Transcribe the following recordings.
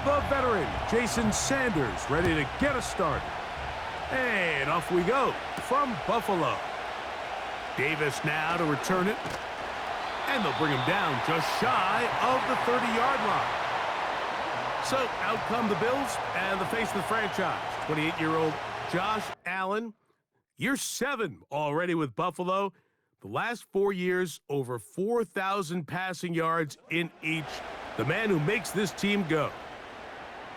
the veteran, Jason Sanders, ready to get us started. And off we go from Buffalo. Davis now to return it. And they'll bring him down just shy of the 30-yard line. So out come the Bills and the face of the franchise, 28-year-old Josh Allen. Year 7 already with Buffalo. The last 4 years, over 4,000 passing yards in each. The man who makes this team go.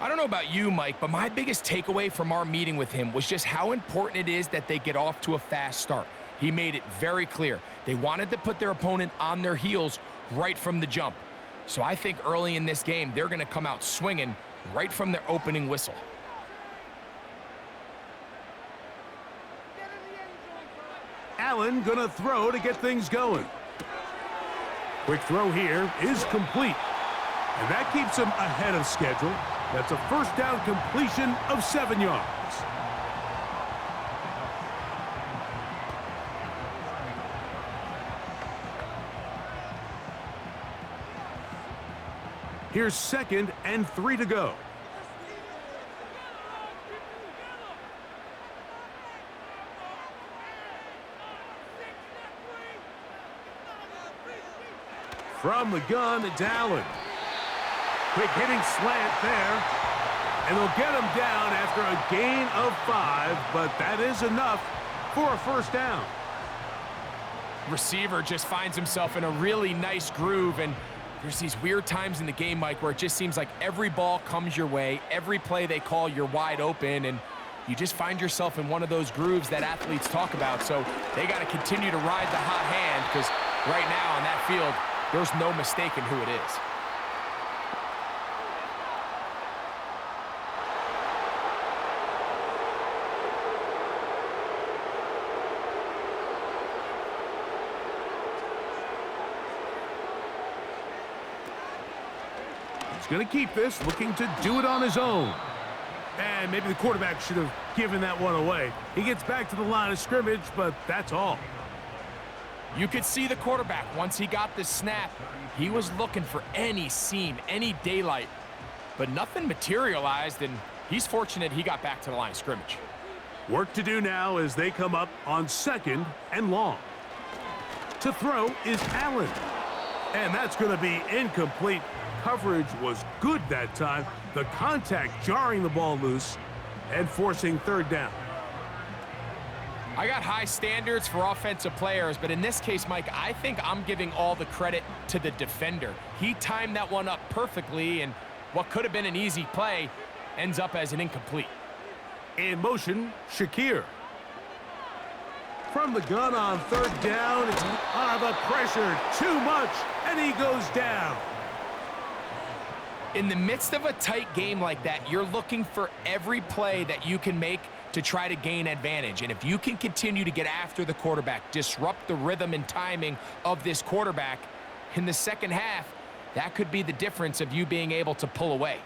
I don't know about you, Mike, but my biggest takeaway from our meeting with him was just how important it is that they get off to a fast start. He made it very clear. They wanted to put their opponent on their heels right from the jump. So I think early in this game, they're going to come out swinging right from their opening whistle. Allen gonna throw to get things going. Quick throw here is complete. And that keeps him ahead of schedule. That's a first down completion of 7 yards. Here's 2nd and 3 to go. From the gun, it's Allen. Quick hitting slant there. And they'll get him down after a gain of 5, but that is enough for a first down. Receiver just finds himself in a really nice groove, and there's these weird times in the game, Mike, where it just seems like every ball comes your way, every play they call, you're wide open, and you just find yourself in one of those grooves that athletes talk about. So they got to continue to ride the hot hand, because right now on that field, there's no mistaking who it is. He's going to keep this, looking to do it on his own. And maybe the quarterback should have given that one away. He gets back to the line of scrimmage, but that's all. You could see the quarterback, once he got the snap, he was looking for any seam, any daylight, but nothing materialized, and he's fortunate he got back to the line of scrimmage. Work to do now as they come up on 2nd and long. To throw is Allen. And that's going to be incomplete. Coverage was good that time. The contact jarring the ball loose and forcing 3rd down. I got high standards for offensive players, but in this case, Mike, I think I'm giving all the credit to the defender. He timed that one up perfectly, and what could have been an easy play ends up as an incomplete. In motion, Shakir. From the gun on 3rd down, the pressure, too much, and he goes down. In the midst of a tight game like that, you're looking for every play that you can make to try to gain advantage. And if you can continue to get after the quarterback, disrupt the rhythm and timing of this quarterback in the second half, that could be the difference of you being able to pull away.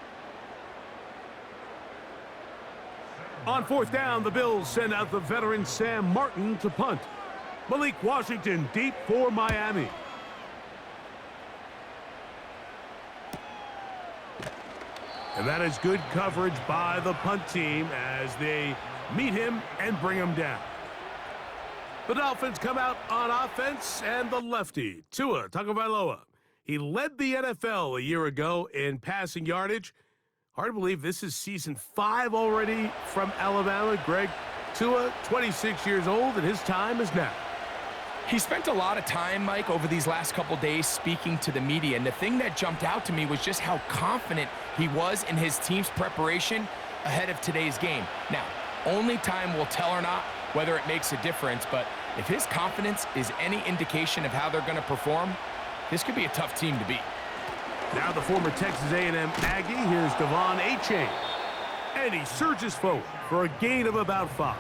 On 4th down, the Bills send out the veteran Sam Martin to punt. Malik Washington deep for Miami. And that is good coverage by the punt team as they meet him and bring him down. The Dolphins come out on offense, and the lefty, Tua Tagovailoa. He led the NFL a year ago in passing yardage. Hard to believe this is season 5 already from Alabama. Greg, Tua, 26 years old, and his time is now. He spent a lot of time, Mike, over these last couple days speaking to the media, and the thing that jumped out to me was just how confident he was in his team's preparation ahead of today's game. Now, only time will tell or not whether it makes a difference, but if his confidence is any indication of how they're going to perform, this could be a tough team to beat. Now the former Texas A&M Aggie, here's Devon Achane. And he surges forward for a gain of about 5.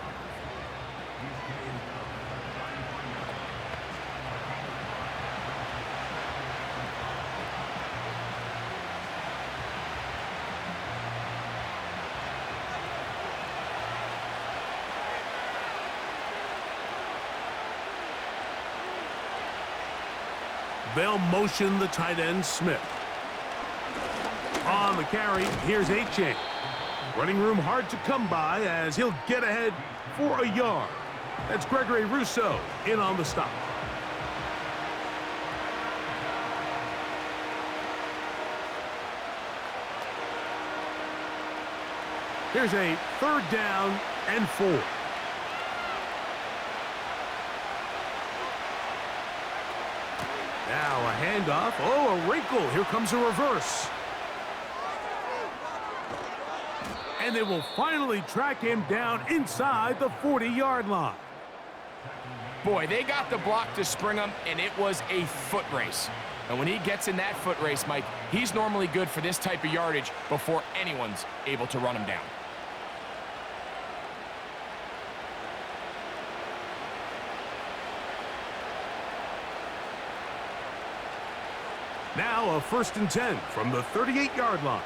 They'll motion the tight end Smith. On on the carry. Here's H.A. Running room hard to come by as he'll get ahead for a yard. That's Gregory Rousseau in on the stop. Here's a 3rd down and 4. Now a handoff. Oh, a wrinkle. Here comes a reverse. And they will finally track him down inside the 40-yard line. Boy, they got the block to spring him, and it was a foot race. And when he gets in that foot race, Mike, he's normally good for this type of yardage before anyone's able to run him down. Now a 1st and 10 from the 38-yard line.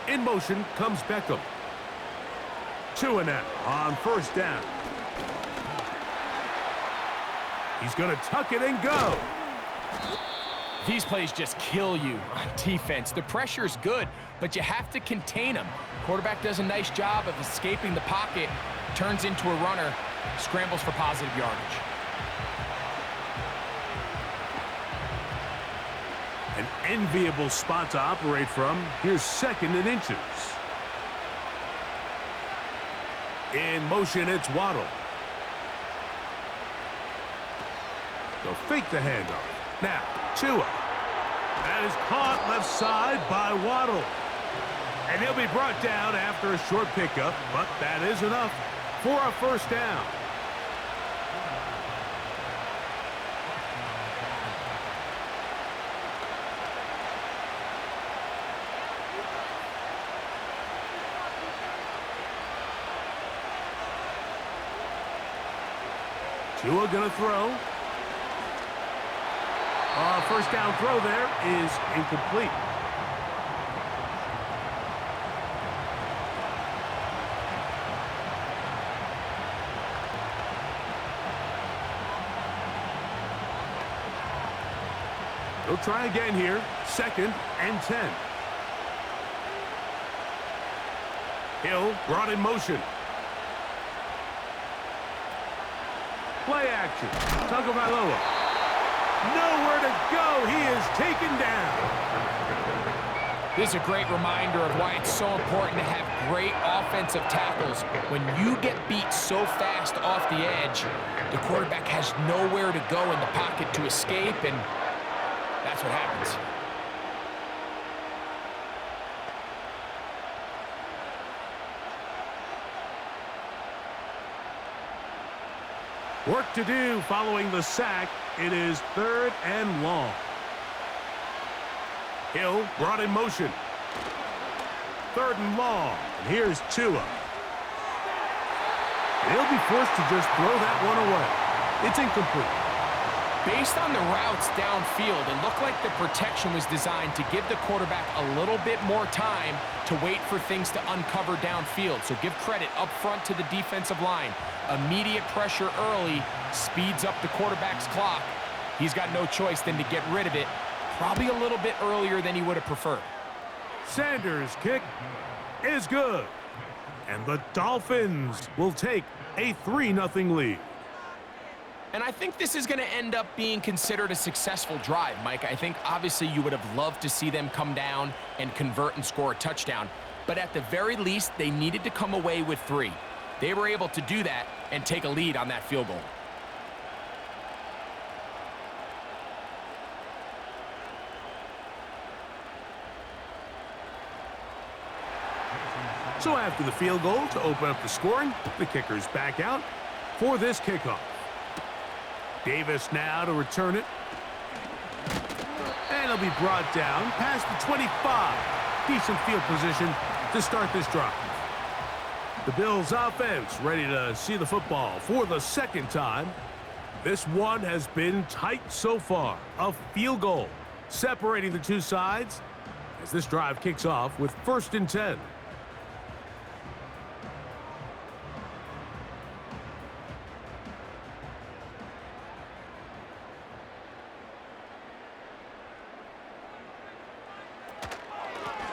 In motion comes Beckham. 2 and out on 1st down. He's going to tuck it and go. These plays just kill you on defense. The pressure is good, but you have to contain them. Quarterback does a nice job of escaping the pocket, turns into a runner, scrambles for positive yardage. An enviable spot to operate from. Here's 2nd and inches. In motion, it's Waddle. They'll fake the handoff. Now, Tua. That is caught left side by Waddle. And he'll be brought down after a short pickup, but that is enough for a 1st down. Tua gonna throw. 1st down throw there is incomplete. He'll try again here. 2nd and 10. Hill brought in motion. Play action. Tagovailoa. Nowhere to go. He is taken down. This is a great reminder of why it's so important to have great offensive tackles. When you get beat so fast off the edge, the quarterback has nowhere to go in the pocket to escape, and that's what happens. Work to do following the sack. It is 3rd and long. Hill brought in motion. 3rd and long. And here's Tua. He'll be forced to just throw that one away. It's incomplete. Based on the routes downfield, it looked like the protection was designed to give the quarterback a little bit more time to wait for things to uncover downfield. So give credit up front to the defensive line. Immediate pressure early speeds up the quarterback's clock. He's got no choice than to get rid of it, probably a little bit earlier than he would have preferred. Sanders' kick is good. And the Dolphins will take a 3-0 lead. And I think this is going to end up being considered a successful drive, Mike. I think obviously you would have loved to see them come down and convert and score a touchdown. But at the very least, they needed to come away with 3. They were able to do that and take a lead on that field goal. So after the field goal to open up the scoring, the kicker's back out for this kickoff. Davis now to return it. And it'll be brought down past the 25. Decent field position to start this drive. The Bills offense ready to see the football for the 2nd time. This one has been tight so far. A field goal separating the two sides as this drive kicks off with 1st and 10.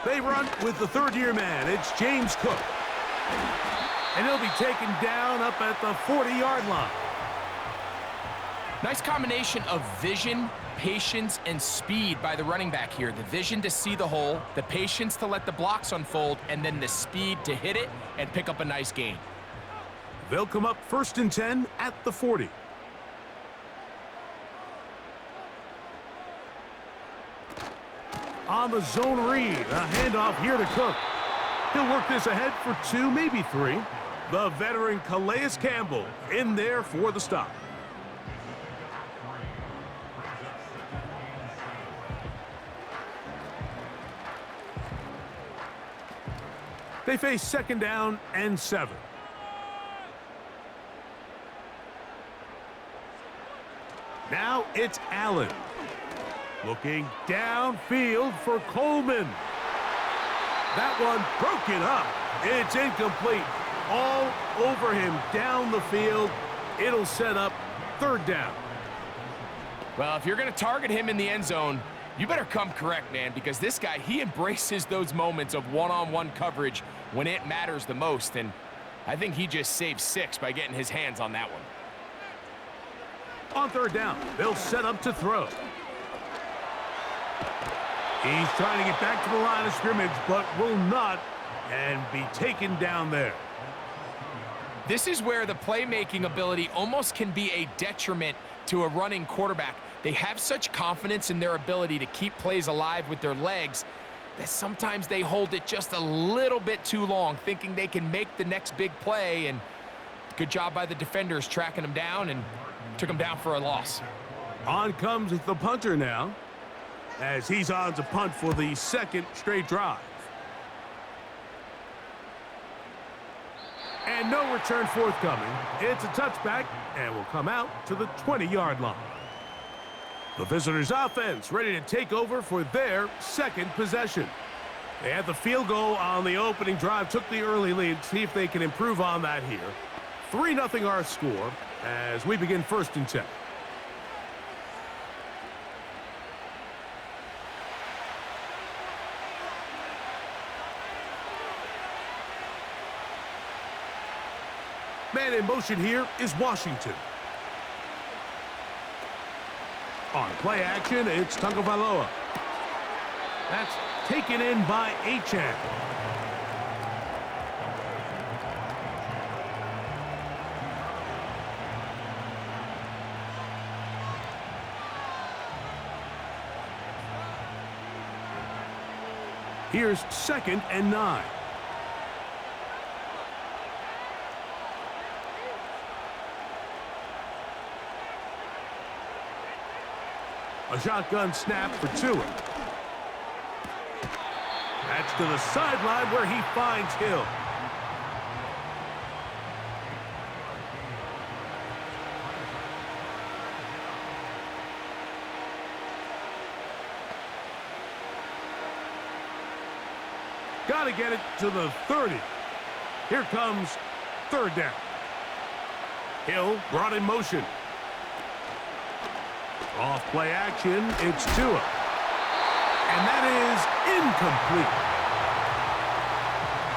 They run with the third-year man. It's James Cook. And he'll be taken down up at the 40-yard line. Nice combination of vision, patience, and speed by the running back here. The vision to see the hole, the patience to let the blocks unfold, and then the speed to hit it and pick up a nice gain. They'll come up 1st and 10 at the 40. On the zone read, a handoff here to Cook. He'll work this ahead for 2, maybe 3. The veteran Calais Campbell in there for the stop. They face 2nd down and 7. Now it's Allen. Looking downfield for Coleman. That one broken up. It's incomplete. All over him down the field. It'll set up 3rd down. Well, if you're going to target him in the end zone, you better come correct, man, because this guy, he embraces those moments of one-on-one coverage when it matters the most, and I think he just saved 6 by getting his hands on that one. On 3rd down, they'll set up to throw. He's trying to get back to the line of scrimmage, but will not, and be taken down there. This is where the playmaking ability almost can be a detriment to a running quarterback. They have such confidence in their ability to keep plays alive with their legs that sometimes they hold it just a little bit too long, thinking they can make the next big play, and good job by the defenders tracking him down and took him down for a loss. On comes the punter now, as he's on to punt for the 2nd straight drive. And no return forthcoming. It's a touchback and will come out to the 20-yard line. The visitors' offense ready to take over for their 2nd possession. They had the field goal on the opening drive, took the early lead. See if they can improve on that here. 3-0 our score as we begin 1st and 10. Man in motion here is Washington. On play action, it's Tagovailoa. That's taken in by Achane. Here's 2nd and 9. A shotgun snap for Tua. That's to the sideline where he finds Hill. Got to get it to the 30. Here comes 3rd down. Hill brought in motion. Off play action, it's Tua. And that is incomplete.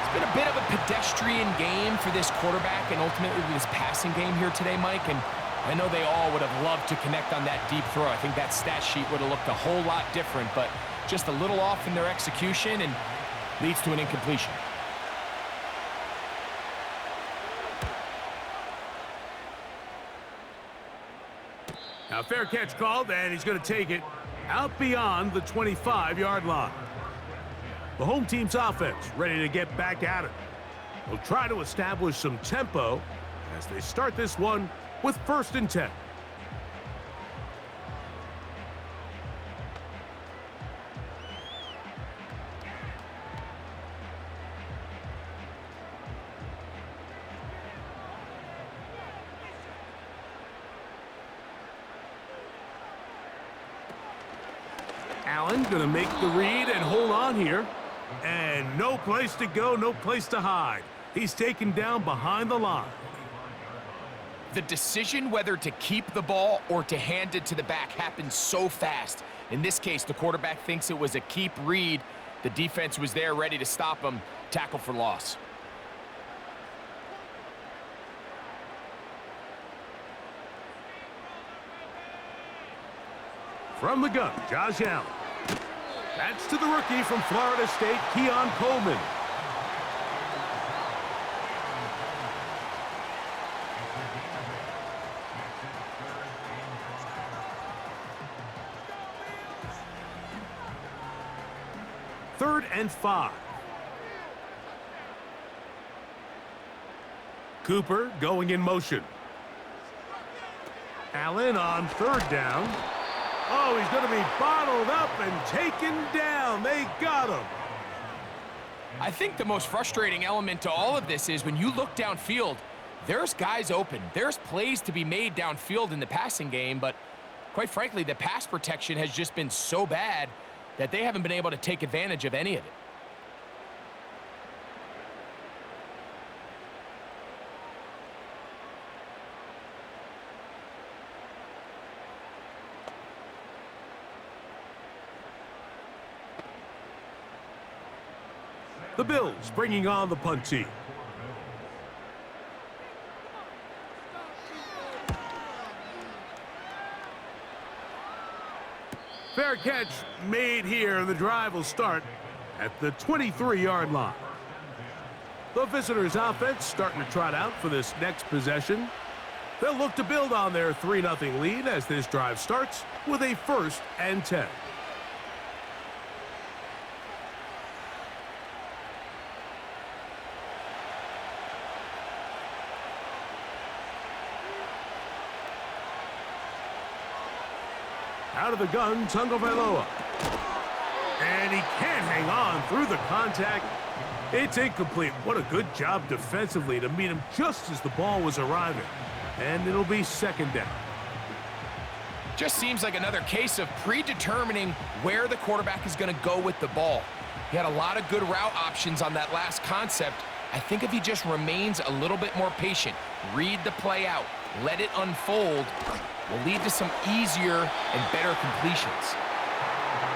It's been a bit of a pedestrian game for this quarterback and ultimately this passing game here today, Mike. And I know they all would have loved to connect on that deep throw. I think that stat sheet would have looked a whole lot different, but just a little off in their execution and leads to an incompletion. Now fair catch called, and he's going to take it out beyond the 25-yard line. The home team's offense ready to get back at it. They'll try to establish some tempo as they start this one with 1st and 10. Allen going to make the read and hold on here. And no place to go, no place to hide. He's taken down behind the line. The decision whether to keep the ball or to hand it to the back happens so fast. In this case, the quarterback thinks it was a keep read, The defense was there ready to stop him. Tackle for loss. From the gun, Josh Allen. That's to the rookie from Florida State, Keon Coleman. Third and 5. Cooper going in motion. Allen on third down. Oh, he's going to be bottled up and taken down. They got him. I think the most frustrating element to all of this is when you look downfield, there's guys open. There's plays to be made downfield in the passing game, but quite frankly, the pass protection has just been so bad that they haven't been able to take advantage of any of it. The Bills bringing on the punt team. Fair catch made here. The drive will start at the 23-yard line. The visitors' offense starting to trot out for this next possession. They'll look to build on their 3-0 lead as this drive starts with a 1st and 10. Out of the gun, Tagovailoa. And he can't hang on through the contact. It's incomplete. What a good job defensively to meet him just as the ball was arriving. And it'll be 2nd down. Just seems like another case of predetermining where the quarterback is going to go with the ball. He had a lot of good route options on that last concept. I think if he just remains a little bit more patient, read the play out, let it unfold, will lead to some easier and better completions.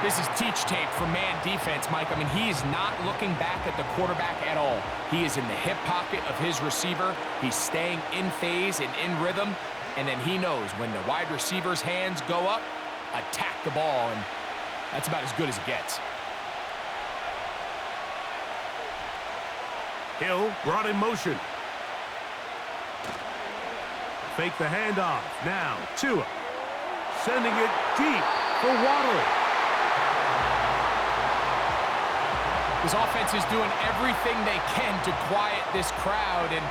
This is teach tape for man defense, Mike. I mean, he is not looking back at the quarterback at all. He is in the hip pocket of his receiver. He's staying in phase and in rhythm. And then he knows when the wide receiver's hands go up, attack the ball. And that's about as good as it gets. Hill brought in motion. Fake the handoff. Now, Tua. Sending it deep for Waddle. This offense is doing everything they can to quiet this crowd. And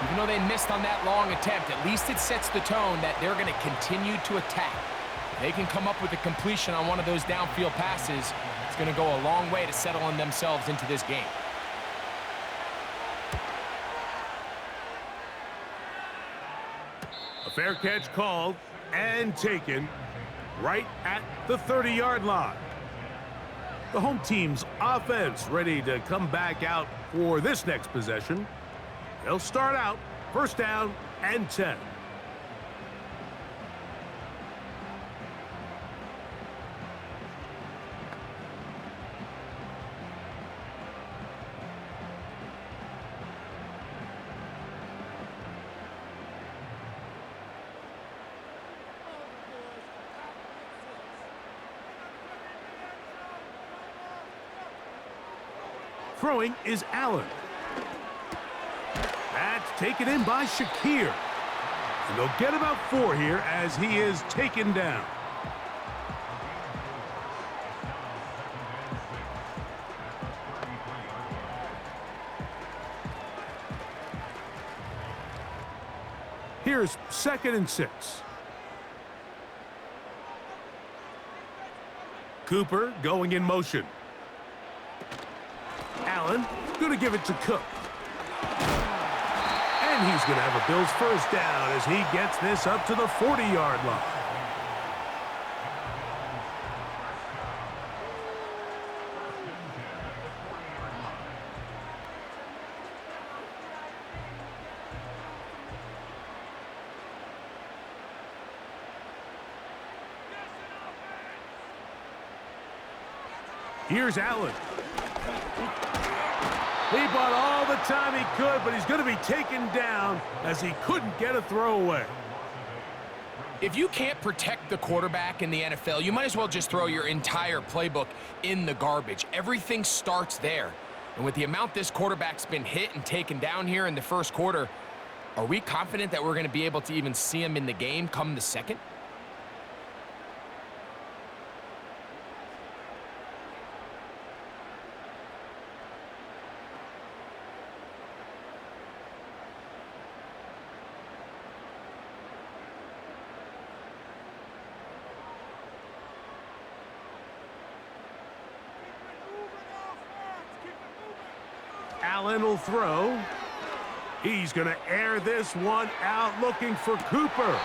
even though they missed on that long attempt, at least it sets the tone that they're going to continue to attack. If they can come up with a completion on one of those downfield passes, it's going to go a long way to settling themselves into this game. A fair catch called and taken right at the 30-yard line. The home team's offense ready to come back out for this next possession. They'll start out 1st down and 10. Throwing is Allen. That's taken in by Shakir. And they'll get about 4 here as he is taken down. Here's 2nd and 6. Cooper going in motion. Allen going to give it to Cook. And he's going to have a Bills 1st down as he gets this up to the 40-yard line. Here's Allen. He bought all the time he could, but he's going to be taken down as he couldn't get a throwaway. If you can't protect the quarterback in the NFL, you might as well just throw your entire playbook in the garbage. Everything starts there. And with the amount this quarterback's been hit and taken down here in the first quarter, are we confident that we're going to be able to even see him in the game come the second? Allen will throw. He's going to air this one out looking for Cooper.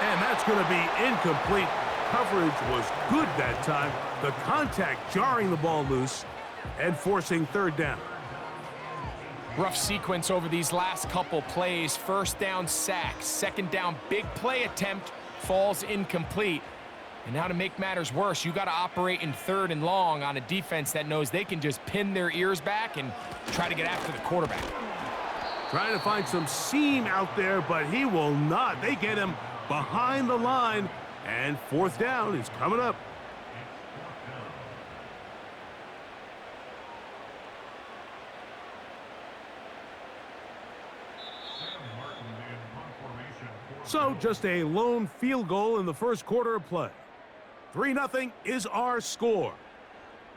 And that's going to be incomplete. Coverage was good that time. The contact jarring the ball loose and forcing third down. Rough sequence over these last couple plays. First down sack. Second down big play attempt falls incomplete. And now to make matters worse, you got to operate in third and long on a defense that knows they can just pin their ears back and try to get after the quarterback. Trying to find some seam out there, but he will not. They get him behind the line, and fourth down is coming up. So just a lone field goal in the first quarter of play. 3-0 is our score.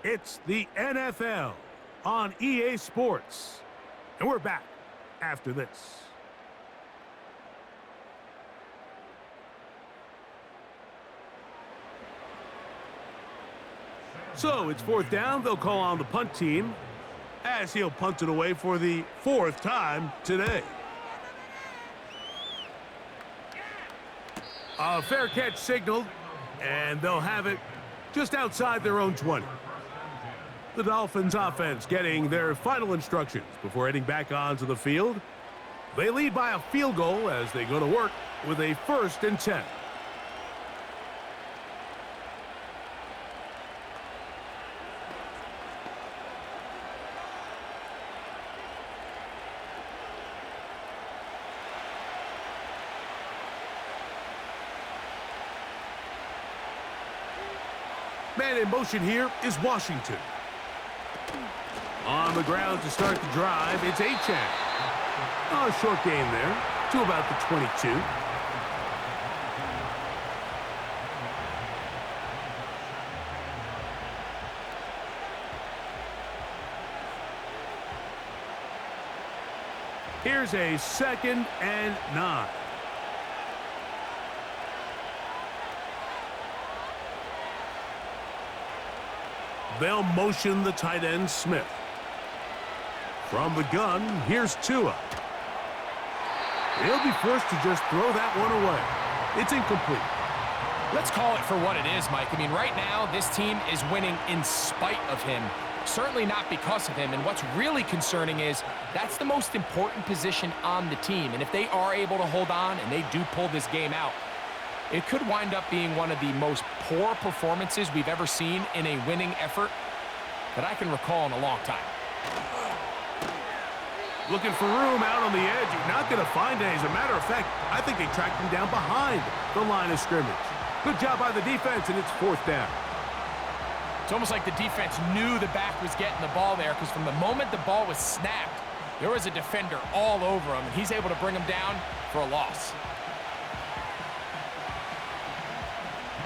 It's the NFL on EA Sports. And we're back after this. So it's fourth down. They'll call on the punt team as he'll punt it away for the fourth time today. A fair catch signaled, and they'll have it just outside their own 20. The Dolphins offense getting their final instructions before heading back onto the field. They lead by a field goal as they go to work with a 1st and 10. Man in motion here is Washington. On the ground to start the drive, it's Achane. Oh, a short gain there to about the 22. Here's a 2nd and 9. They'll motion the tight end, Smith. From the gun, here's Tua. He'll be forced to just throw that one away. It's incomplete. Let's call it for what it is, Mike. I mean, right now, this team is winning in spite of him. Certainly not because of him. And what's really concerning is that's the most important position on the team. And if they are able to hold on and they do pull this game out, it could wind up being one of the most poor performances we've ever seen in a winning effort that I can recall in a long time. Looking for room out on the edge. You're not going to find it. As a matter of fact, I think they tracked him down behind the line of scrimmage. Good job by the defense, and it's 4th down. It's almost like the defense knew the back was getting the ball there, because from the moment the ball was snapped, there was a defender all over him, and he's able to bring him down for a loss.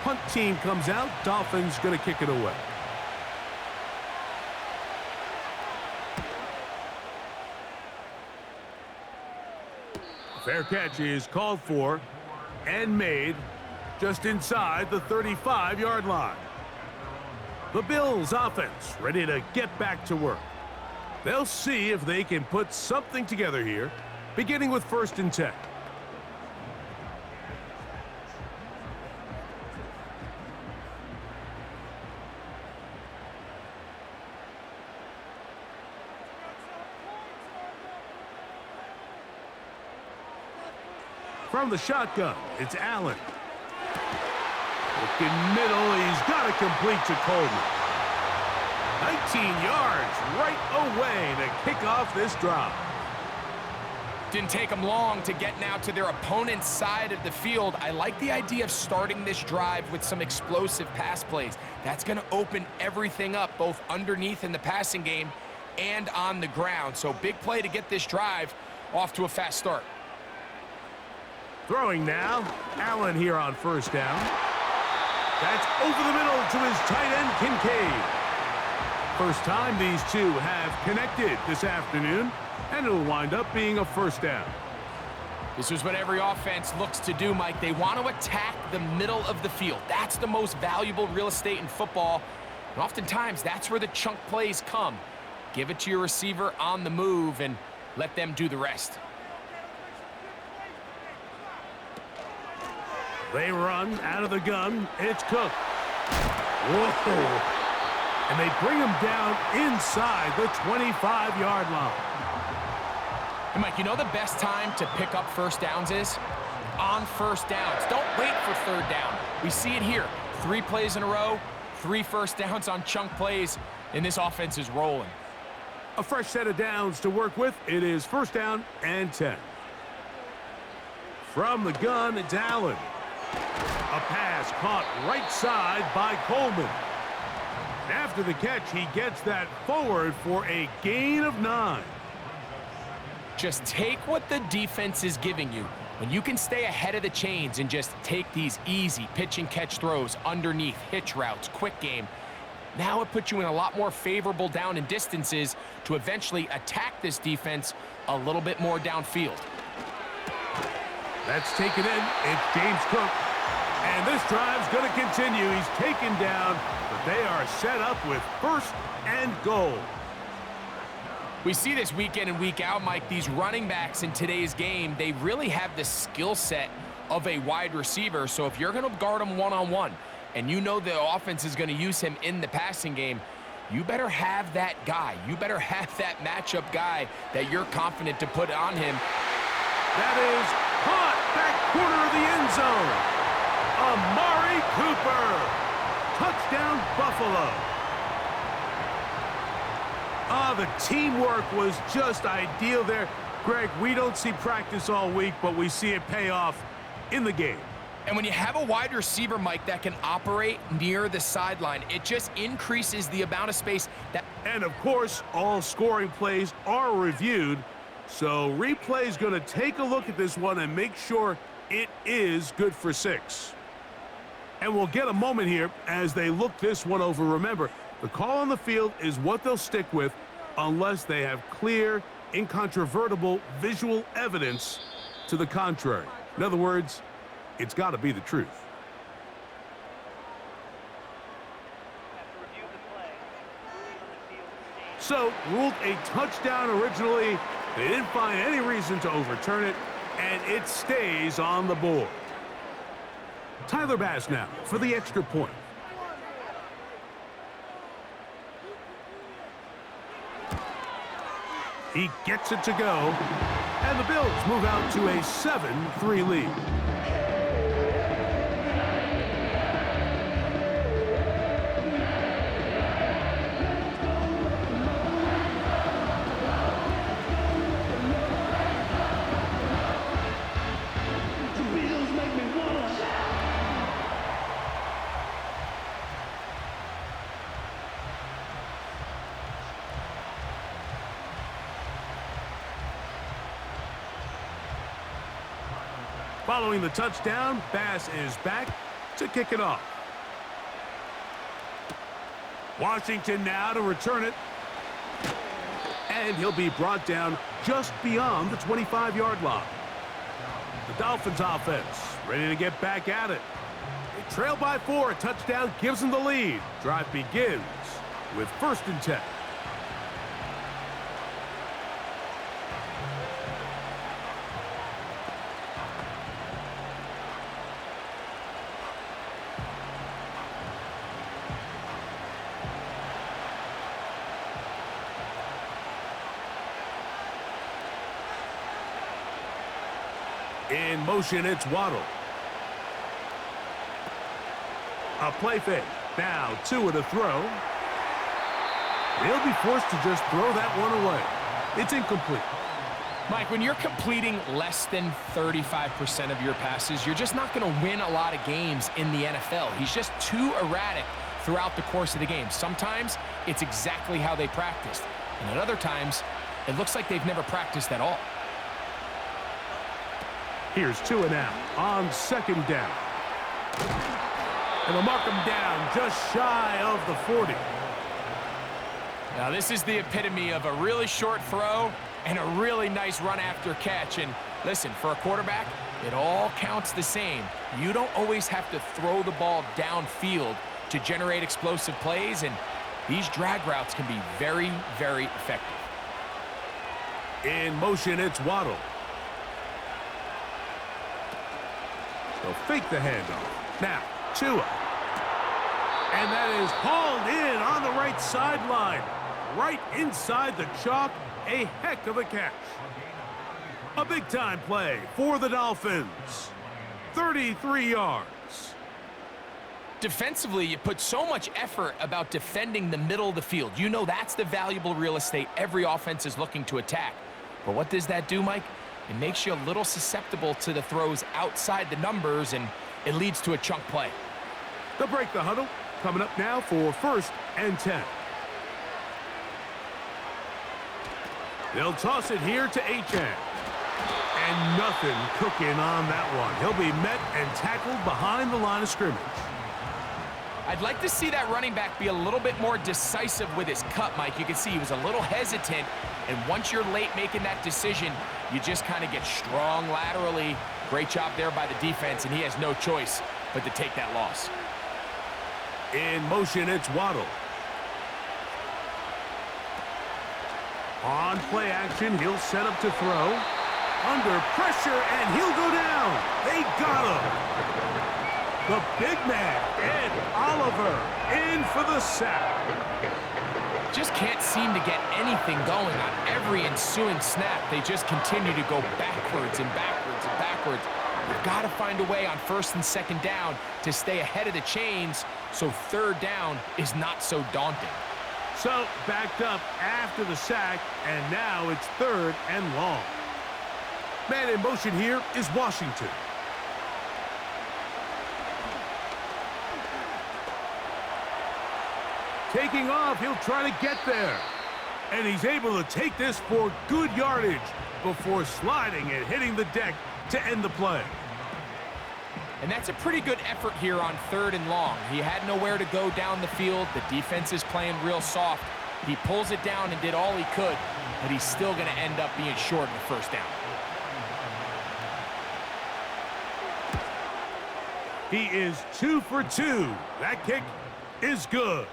Punt team comes out. Dolphins going to kick it away. Fair catch is called for and made just inside the 35-yard line. The Bills offense ready to get back to work. They'll see if they can put something together here, beginning with 1st and 10. From the shotgun, it's Allen. Looking middle, he's got it complete to Coleman. yards right away to kick off this drive. Didn't take them long to get now to their opponent's side of the field. I like the idea of starting this drive with some explosive pass plays. That's going to open everything up, both underneath in the passing game and on the ground. So big play to get this drive off to a fast start. Throwing now, Allen here on first down. That's over the middle to his tight end, Kincaid. First time these two have connected this afternoon, and it'll wind up being a first down. This is what every offense looks to do, Mike. They want to attack the middle of the field. That's the most valuable real estate in football, and oftentimes that's where the chunk plays come. Give it to your receiver on the move and let them do the rest. They run out of the gun. It's Cook. Whoa. And they bring him down inside the 25-yard line. And Mike, you know the best time to pick up first downs is? On first downs. Don't wait for third down. We see it here. 3 plays in a row, 3 first downs on chunk plays, and this offense is rolling. A fresh set of downs to work with. It is first down and 10. From the gun, it's Allen. A pass caught right side by Coleman. And after the catch, he gets that forward for a gain of 9. Just take what the defense is giving you. When you can stay ahead of the chains and just take these easy pitch and catch throws underneath, hitch routes, quick game, now it puts you in a lot more favorable down and distances to eventually attack this defense a little bit more downfield. That's taken in. It's James Cook. And this drive's going to continue. He's taken down, but they are set up with first and goal. We see this week in and week out, Mike, these running backs in today's game, they really have the skill set of a wide receiver. So if you're going to guard him one-on-one and you know the offense is going to use him in the passing game, you better have that guy. You better have that matchup guy that you're confident to put on him. That is caught back corner of the end zone. Amari Cooper. Touchdown, Buffalo. The teamwork was just ideal there. Greg, we don't see practice all week, but we see it pay off in the game. And when you have a wide receiver, Mike, that can operate near the sideline, it just increases the amount of space that... And, of course, all scoring plays are reviewed. So replay's going to take a look at this one and make sure it is good for 6. And we'll get a moment here as they look this one over. Remember, the call on the field is what they'll stick with unless they have clear, incontrovertible visual evidence to the contrary. In other words, it's got to be the truth. So, ruled a touchdown originally. They didn't find any reason to overturn it, and it stays on the board. Tyler Bass now for the extra point. He gets it to go, and the Bills move out to a 7-3 lead. Following the touchdown, Bass is back to kick it off. Washington now to return it. And he'll be brought down just beyond the 25-yard line. The Dolphins offense ready to get back at it. They trail by 4. A touchdown gives them the lead. Drive begins with 1st and 10. In motion, it's Waddle. A play fake. Now 2 to throw. He'll be forced to just throw that one away. It's incomplete. Mike, when you're completing less than 35% of your passes, you're just not going to win a lot of games in the NFL. He's just too erratic throughout the course of the game. Sometimes it's exactly how they practiced, and at other times it looks like they've never practiced at all. Here's 2 and out on 2nd down. And they'll mark him down just shy of the 40. Now this is the epitome of a really short throw and a really nice run after catch. And listen, for a quarterback, it all counts the same. You don't always have to throw the ball downfield to generate explosive plays, and these drag routes can be very, very effective. In motion, it's Waddle. They'll fake the handoff. Now, Tua. And that is hauled in on the right sideline. Right inside the chalk. A heck of a catch. A big-time play for the Dolphins. 33 yards. Defensively, you put so much effort about defending the middle of the field. You know that's the valuable real estate every offense is looking to attack. But what does that do, Mike? It makes you a little susceptible to the throws outside the numbers, and it leads to a chunk play. They'll break the huddle. Coming up now for 1st and 10. They'll toss it here to Achane. And nothing cooking on that one. He'll be met and tackled behind the line of scrimmage. I'd like to see that running back be a little bit more decisive with his cut, Mike. You can see he was a little hesitant, and once you're late making that decision, you just kind of get strong laterally. Great job there by the defense, and he has no choice but to take that loss. In motion, it's Waddle. On play action, he'll set up to throw. Under pressure, and he'll go down. They got him. The big man, Ed Oliver, in for the sack. Just can't seem to get anything going on every ensuing snap. They just continue to go backwards and backwards and backwards. You've got to find a way on 1st and 2nd down to stay ahead of the chains so 3rd down is not so daunting. So backed up after the sack, and now it's 3rd and long. Man in motion here is Washington. Taking off, he'll try to get there. And he's able to take this for good yardage before sliding and hitting the deck to end the play. And that's a pretty good effort here on 3rd and long. He had nowhere to go down the field. The defense is playing real soft. He pulls it down and did all he could, but he's still going to end up being short in the 1st down. He is 2 for 2. That kick is good.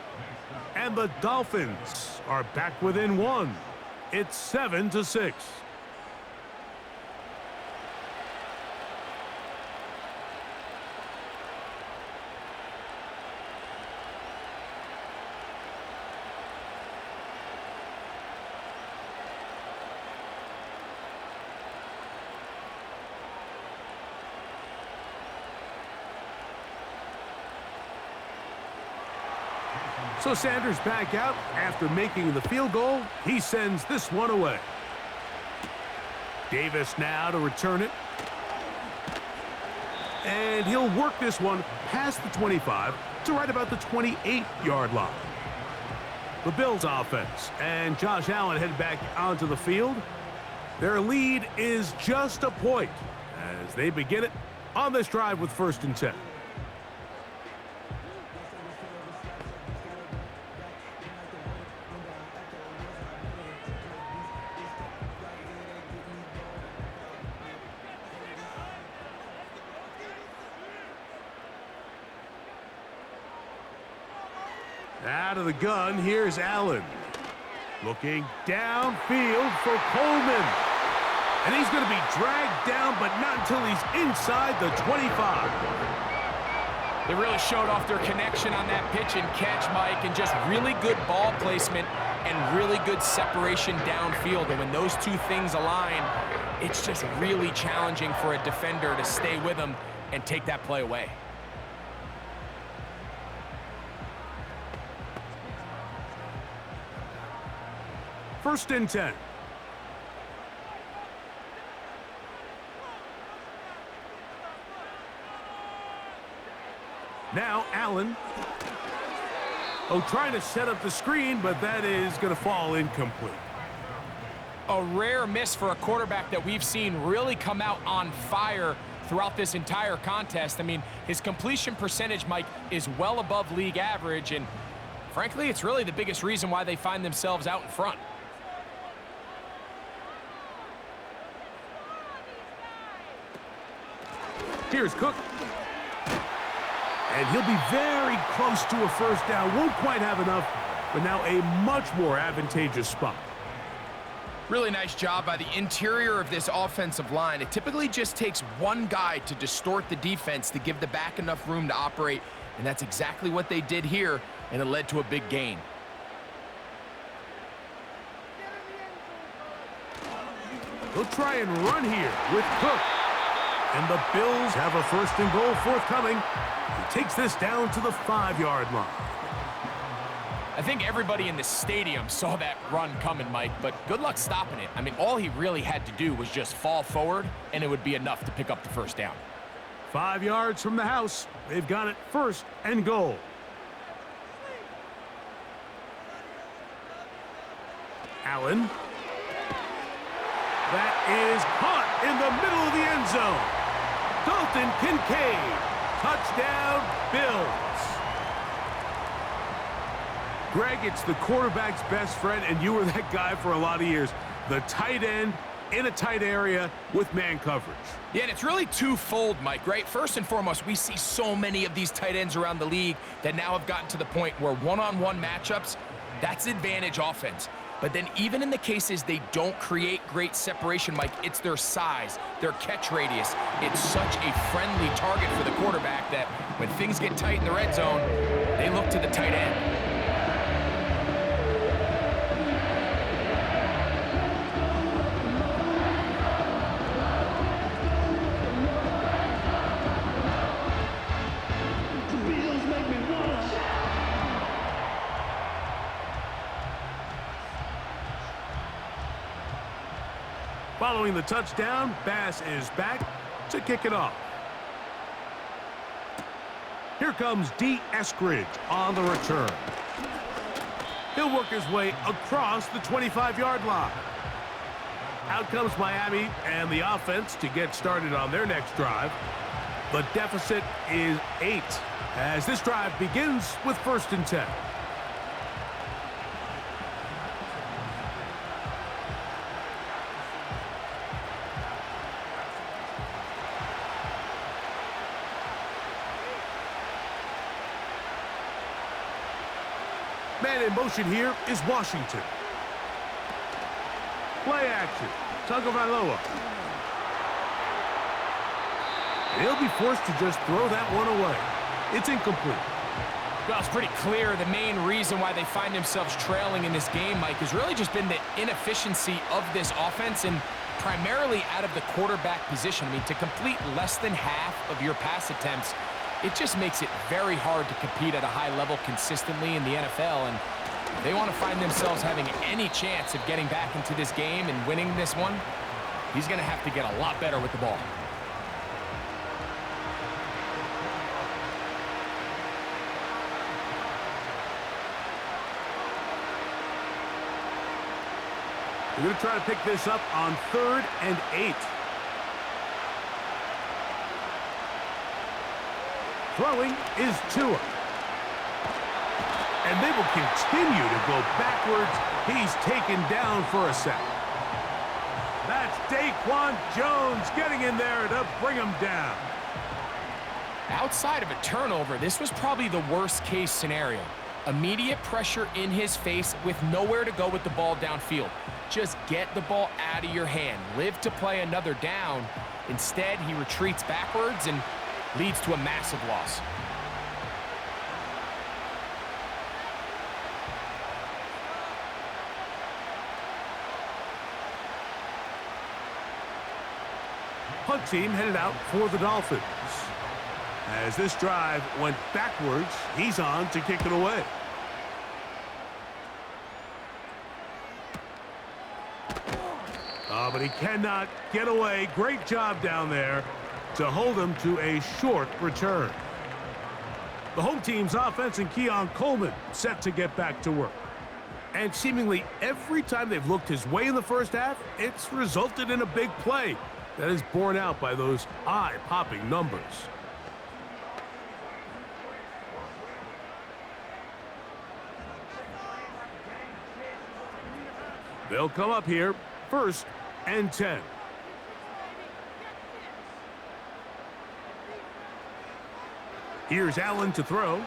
And the Dolphins are back within 1. It's 7-6. So Sanders back out after making the field goal. He sends this one away. Davis now to return it. And he'll work this one past the 25 to right about the 28-yard line. The Bills offense and Josh Allen head back onto the field. Their lead is just a point as they begin it on this drive with 1st and 10. Out of the gun, here's Allen. Looking downfield for Coleman. And he's going to be dragged down, but not until he's inside the 25. They really showed off their connection on that pitch and catch, Mike, and just really good ball placement and really good separation downfield. And when those two things align, it's just really challenging for a defender to stay with them and take that play away. First and 10. Now Allen. Oh, trying to set up the screen, but that is going to fall incomplete. A rare miss for a quarterback that we've seen really come out on fire throughout this entire contest. I mean, his completion percentage, Mike, is well above league average, and frankly, it's really the biggest reason why they find themselves out in front. Here's Cook. And he'll be very close to a first down. Won't quite have enough, but now a much more advantageous spot. Really nice job by the interior of this offensive line. It typically just takes one guy to distort the defense to give the back enough room to operate, and that's exactly what they did here, and it led to a big gain. He'll try and run here with Cook. And the Bills have a first and goal forthcoming. He takes this down to the 5-yard line. I think everybody in the stadium saw that run coming, Mike, but good luck stopping it. I mean, all he really had to do was just fall forward, and it would be enough to pick up the first down. 5 yards from the house. They've got it first and goal. Allen. That is caught in the middle of the end zone. Dalton Kincaid. Touchdown, Bills. Greg, it's the quarterback's best friend, and you were that guy for a lot of years. The tight end in a tight area with man coverage. Yeah, and it's really twofold, Mike, right? First and foremost, we see so many of these tight ends around the league that now have gotten to the point where one-on-one matchups, that's advantage offense. But then even in the cases they don't create great separation, Mike, it's their size, their catch radius. It's such a friendly target for the quarterback that when things get tight in the red zone, they look to the tight end. Following the touchdown, Bass is back to kick it off. Here comes D. Eskridge on the return. He'll work his way across the 25-yard line. Out comes Miami and the offense to get started on their next drive. The deficit is 8 as this drive begins with first and 10. Man in motion here is Washington. Play action. Tagovailoa. He'll be forced to just throw that one away. It's incomplete. Well, it's pretty clear the main reason why they find themselves trailing in this game, Mike, has really just been the inefficiency of this offense and primarily out of the quarterback position. I mean, to complete less than half of your pass attempts, it just makes it very hard to compete at a high level consistently in the NFL, and if they want to find themselves having any chance of getting back into this game and winning this one, he's going to have to get a lot better with the ball. We're going to try to pick this up on 3rd and 8. Throwing is Tua. And they will continue to go backwards. He's taken down for a sack. That's Daquan Jones getting in there to bring him down. Outside of a turnover, this was probably the worst case scenario. Immediate pressure in his face with nowhere to go with the ball downfield. Just get the ball out of your hand. Live to play another down. Instead, he retreats backwards and leads to a massive loss. Punt team headed out for the Dolphins. As this drive went backwards, he's on to kick it away. but he cannot get away. Great job down there to hold him to a short return. The home team's offense and Keon Coleman set to get back to work. And seemingly every time they've looked his way in the first half, it's resulted in a big play that is borne out by those eye-popping numbers. They'll come up here, 1st and 10. Here's Allen to throw.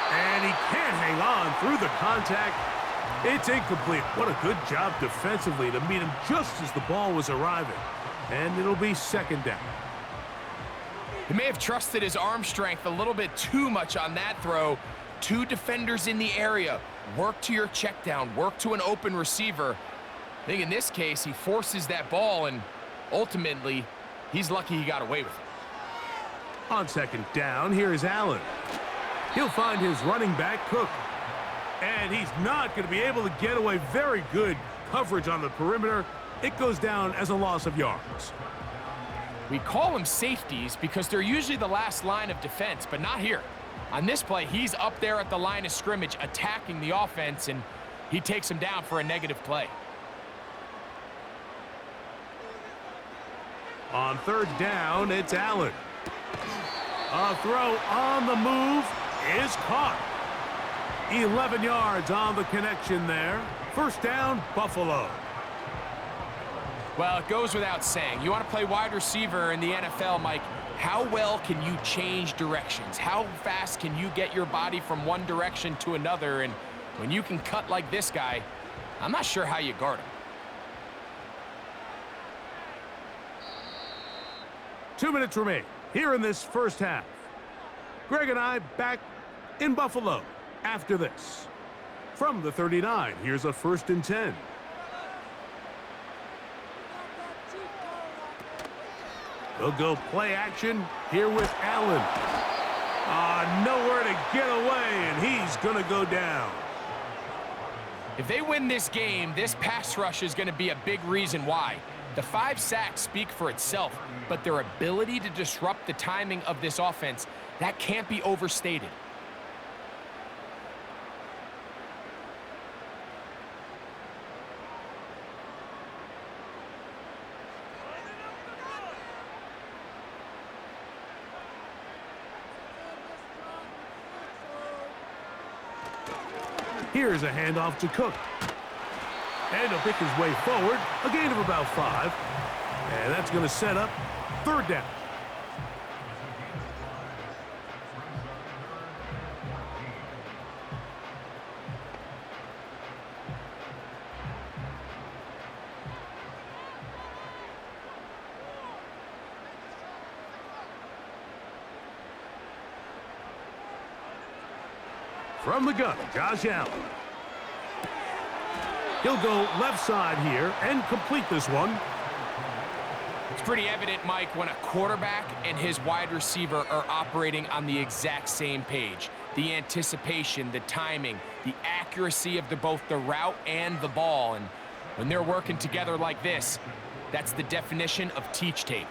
And he can't hang on through the contact. It's incomplete. What a good job defensively to meet him just as the ball was arriving. And it'll be 2nd down. He may have trusted his arm strength a little bit too much on that throw. 2 defenders in the area. Work to your check down. Work to an open receiver. I think in this case, he forces that ball, and ultimately, he's lucky he got away with it. On 2nd down, here is Allen. He'll find his running back, Cook. And he's not going to be able to get away. Very good coverage on the perimeter. It goes down as a loss of yards. We call them safeties because they're usually the last line of defense, but not here. On this play, he's up there at the line of scrimmage attacking the offense, and he takes him down for a negative play. On 3rd down, it's Allen. A throw on the move is caught. 11 yards on the connection there. 1st down, Buffalo. Well, it goes without saying. You want to play wide receiver in the NFL, Mike. How well can you change directions? How fast can you get your body from one direction to another? And when you can cut like this guy, I'm not sure how you guard him. 2 minutes remain here in this first half. Greg and I back in Buffalo after this. From the 39, here's a 1st and 10. They'll go play action here with Allen. Nowhere to get away, and he's going to go down. If they win this game, this pass rush is going to be a big reason why. The 5 sacks speak for itself, but their ability to disrupt the timing of this offense, that can't be overstated. Here's a handoff to Cook. And he'll pick his way forward, a gain of about 5. And that's going to set up 3rd down. From the gun, Josh Allen. He'll go left side here and complete this one. It's pretty evident, Mike, when a quarterback and his wide receiver are operating on the exact same page. The anticipation, the timing, the accuracy of both the route and the ball. And when they're working together like this, that's the definition of teach tape.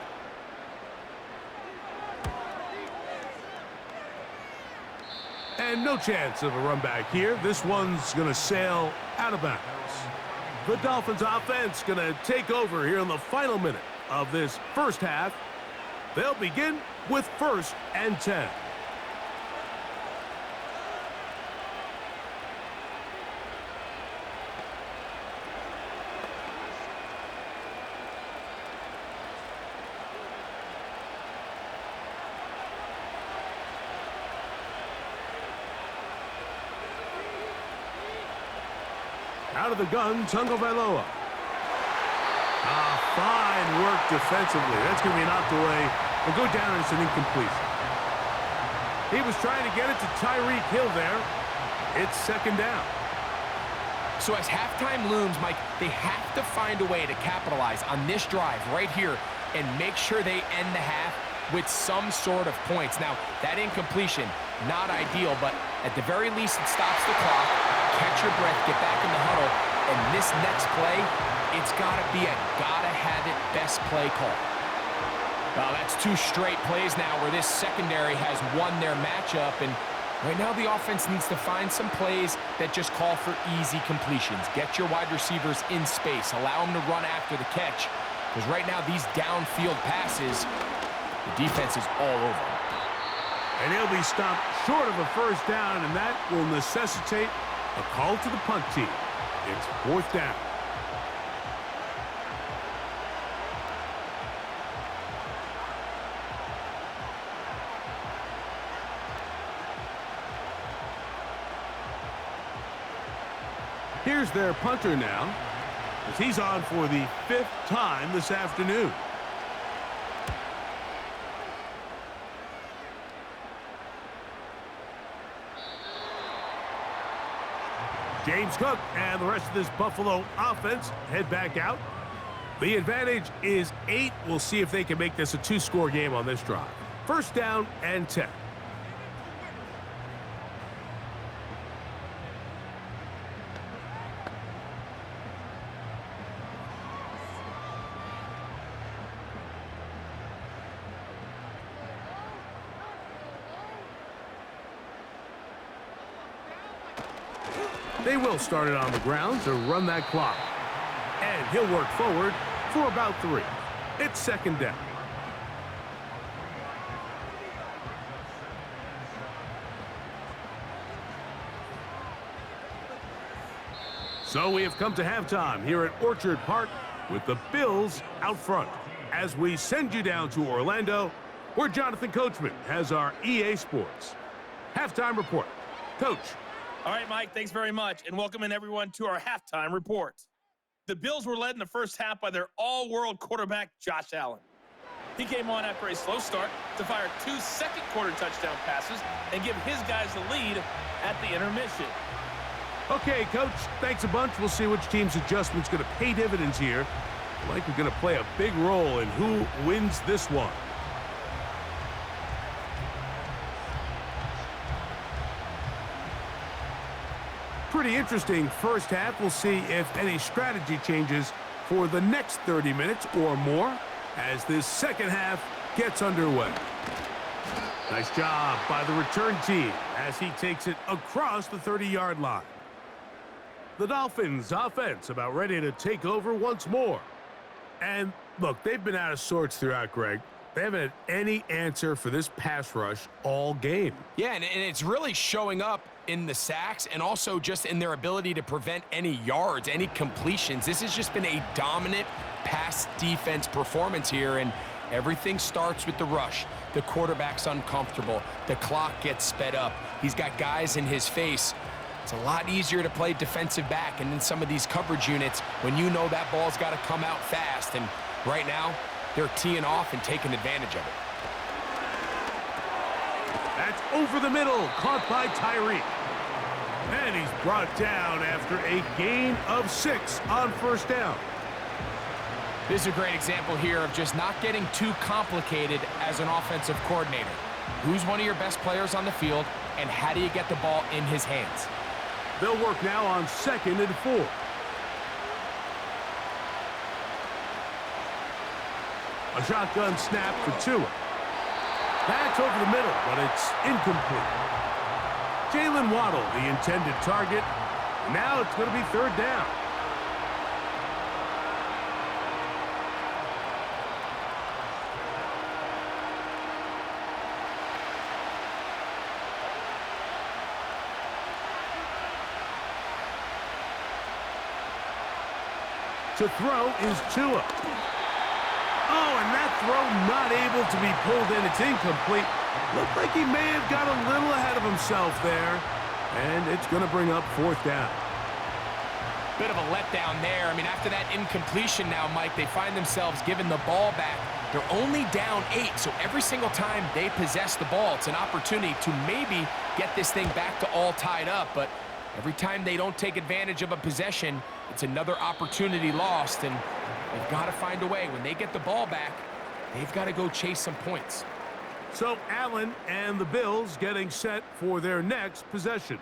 And no chance of a run back here. This one's going to sail out of bounds. The Dolphins offense going to take over here in the final minute of this first half. They'll begin with 1st and 10. Out of the gun, Tagovailoa. Fine work defensively. That's going to be knocked away and go down as an incompletion. He was trying to get it to Tyreek Hill there. It's 2nd down. So as halftime looms, Mike, they have to find a way to capitalize on this drive right here and make sure they end the half with some sort of points. Now, that incompletion, not ideal, but at the very least, it stops the clock. Catch your breath, get back in the huddle, and this next play it's got to be a gotta-have-it best play call. Well, that's 2 straight plays now where this secondary has won their matchup, and right now the offense needs to find some plays that just call for easy completions. Get your wide receivers in space. Allow them to run after the catch, because right now these downfield passes, the defense is all over them. And he'll be stopped short of a first down, and that will necessitate a call to the punt team. It's 4th down. Here's their punter now, as he's on for the 5th time this afternoon. James Cook and the rest of this Buffalo offense head back out. The advantage is 8. We'll see if they can make this a 2-score game on this drive. 1st down and 10. They will start it on the ground to run that clock. And he'll work forward for about 3. It's 2nd down. So we have come to halftime here at Orchard Park with the Bills out front. As we send you down to Orlando, where Jonathan Coachman has our EA Sports halftime report. Coach. All right, Mike, thanks very much, and welcome in everyone to our halftime report. The Bills were led in the first half by their all-world quarterback, Josh Allen. He came on after a slow start to fire 2 second-quarter touchdown passes and give his guys the lead at the intermission. Okay, Coach, thanks a bunch. We'll see which team's adjustment's going to pay dividends here. Like we're going to play a big role in who wins this one. Pretty interesting first half. We'll see if any strategy changes for the next 30 minutes or more as this second half gets underway. Nice job by the return team as he takes it across the 30-yard line. The Dolphins offense about ready to take over once more. And look, they've been out of sorts throughout, Greg. They haven't had any answer for this pass rush all game. Yeah, and it's really showing up in the sacks and also just in their ability to prevent any yards, any completions. This has just been a dominant pass defense performance here, and everything starts with the rush. The quarterback's uncomfortable. The clock gets sped up. He's got guys in his face. It's a lot easier to play defensive back and in some of these coverage units when you know that ball's got to come out fast, and right now they're teeing off and taking advantage of it. That's over the middle, caught by Tyree. And he's brought down after a gain of 6 on first down. This is a great example here of just not getting too complicated as an offensive coordinator. Who's one of your best players on the field, and how do you get the ball in his hands? They'll work now on 2nd and 4. A shotgun snap for Tua. That's over the middle, but it's incomplete. Jalen Waddle, the intended target. Now it's going to be 3rd down. To throw is Tua. Oh, and that throw not able to be pulled in. It's incomplete. Looked like he may have got a little ahead of himself there. And it's going to bring up 4th down. Bit of a letdown there. I mean, after that incompletion now, Mike, they find themselves giving the ball back. They're only down 8, so every single time they possess the ball, it's an opportunity to maybe get this thing back to all tied up. But every time they don't take advantage of a possession, it's another opportunity lost, and they've got to find a way. When they get the ball back, they've got to go chase some points. So Allen and the Bills getting set for their next possession.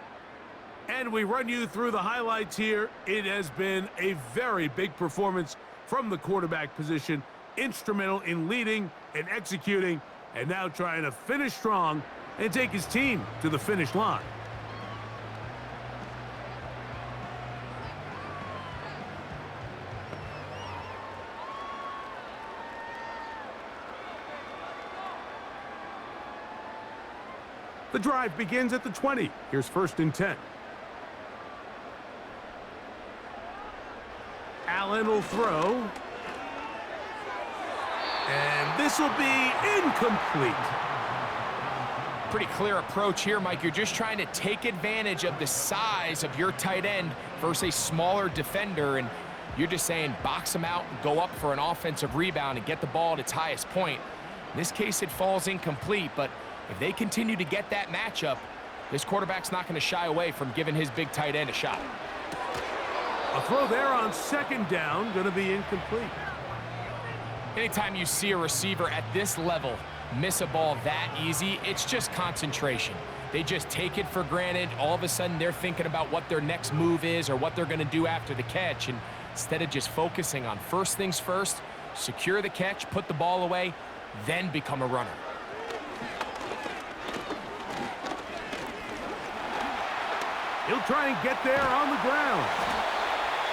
And we run you through the highlights here. It has been a very big performance from the quarterback position, instrumental in leading and executing, and now trying to finish strong and take his team to the finish line. The drive begins at the 20. Here's 1st and 10. Allen will throw. And this will be incomplete. Pretty clear approach here, Mike. You're just trying to take advantage of the size of your tight end versus a smaller defender, and you're just saying box him out, go up for an offensive rebound, and get the ball at its highest point. In this case, it falls incomplete, but if they continue to get that matchup, this quarterback's not going to shy away from giving his big tight end a shot. A throw there on 2nd down, going to be incomplete. Anytime you see a receiver at this level miss a ball that easy, it's just concentration. They just take it for granted. All of a sudden, they're thinking about what their next move is or what they're going to do after the catch. And instead of just focusing on first things first, secure the catch, put the ball away, then become a runner. He'll try and get there on the ground.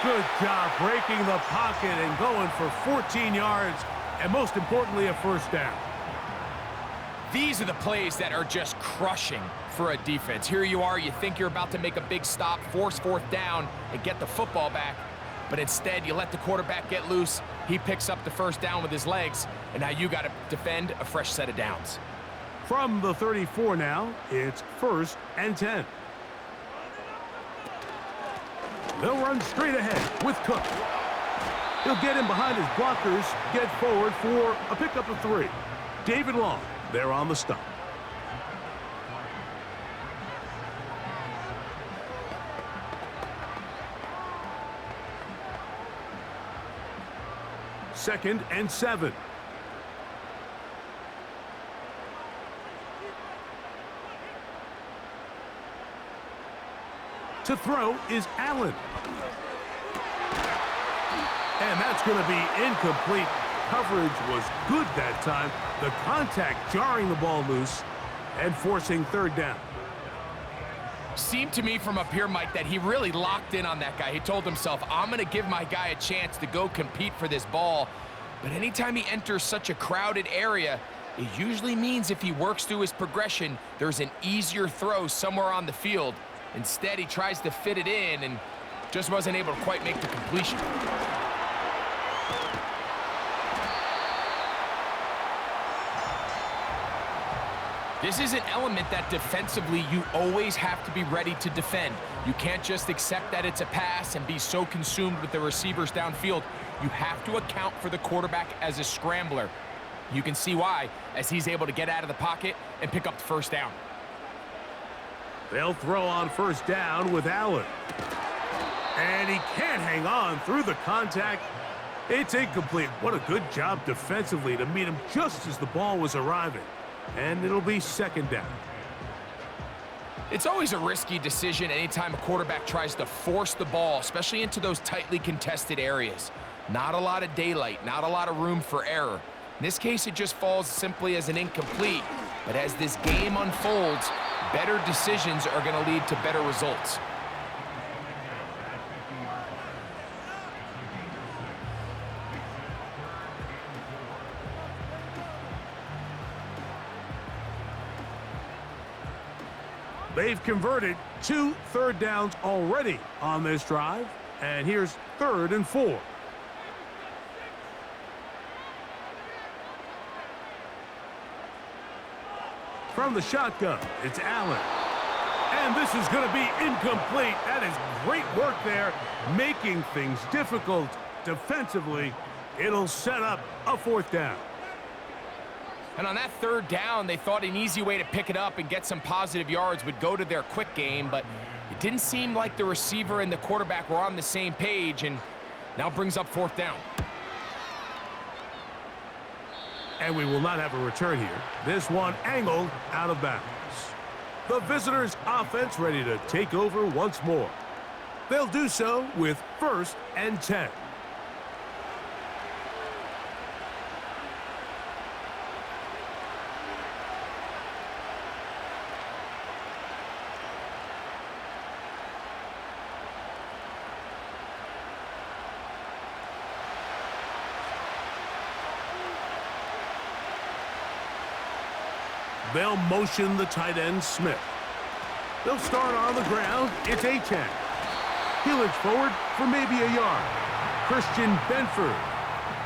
Good job breaking the pocket and going for 14 yards, and most importantly, a 1st down. These are the plays that are just crushing for a defense. Here you are, you think you're about to make a big stop, force 4th down, and get the football back, but instead you let the quarterback get loose. He picks up the 1st down with his legs, and now you got to defend a fresh set of downs. From the 34 now, it's 1st and 10. They'll run straight ahead with Cook. He'll get in behind his blockers, get forward for a pickup of 3. David Long, there on the stop. Second and 7. To throw is Allen. And that's going to be incomplete. Coverage was good that time. The contact jarring the ball loose and forcing 3rd down. Seemed to me from up here, Mike, that he really locked in on that guy. He told himself, I'm going to give my guy a chance to go compete for this ball. But anytime he enters such a crowded area, it usually means if he works through his progression, there's an easier throw somewhere on the field. Instead, he tries to fit it in and just wasn't able to quite make the completion. This is an element that defensively you always have to be ready to defend. You can't just accept that it's a pass and be so consumed with the receivers downfield. You have to account for the quarterback as a scrambler. You can see why, as he's able to get out of the pocket and pick up the 1st down. They'll throw on 1st down with Allen. And he can't hang on through the contact. It's incomplete. What a good job defensively to meet him just as the ball was arriving. And it'll be 2nd down. It's always a risky decision anytime a quarterback tries to force the ball, especially into those tightly contested areas. Not a lot of daylight, not a lot of room for error. In this case, it just falls simply as an incomplete. But as this game unfolds, better decisions are going to lead to better results. They've converted 2 3rd downs already on this drive. And here's 3rd and 4. From the shotgun, it's Allen. And this is going to be incomplete. That is great work there, making things difficult defensively. It'll set up a 4th down. And on that 3rd down, they thought an easy way to pick it up and get some positive yards would go to their quick game, but it didn't seem like the receiver and the quarterback were on the same page, and now brings up 4th down. And we will not have a return here. This one angled out of bounds. The visitors' offense ready to take over once more. They'll do so with 1st and 10. They'll motion the tight end, Smith. They'll start on the ground. It's A-10. He'll inch forward for maybe a yard. Christian Benford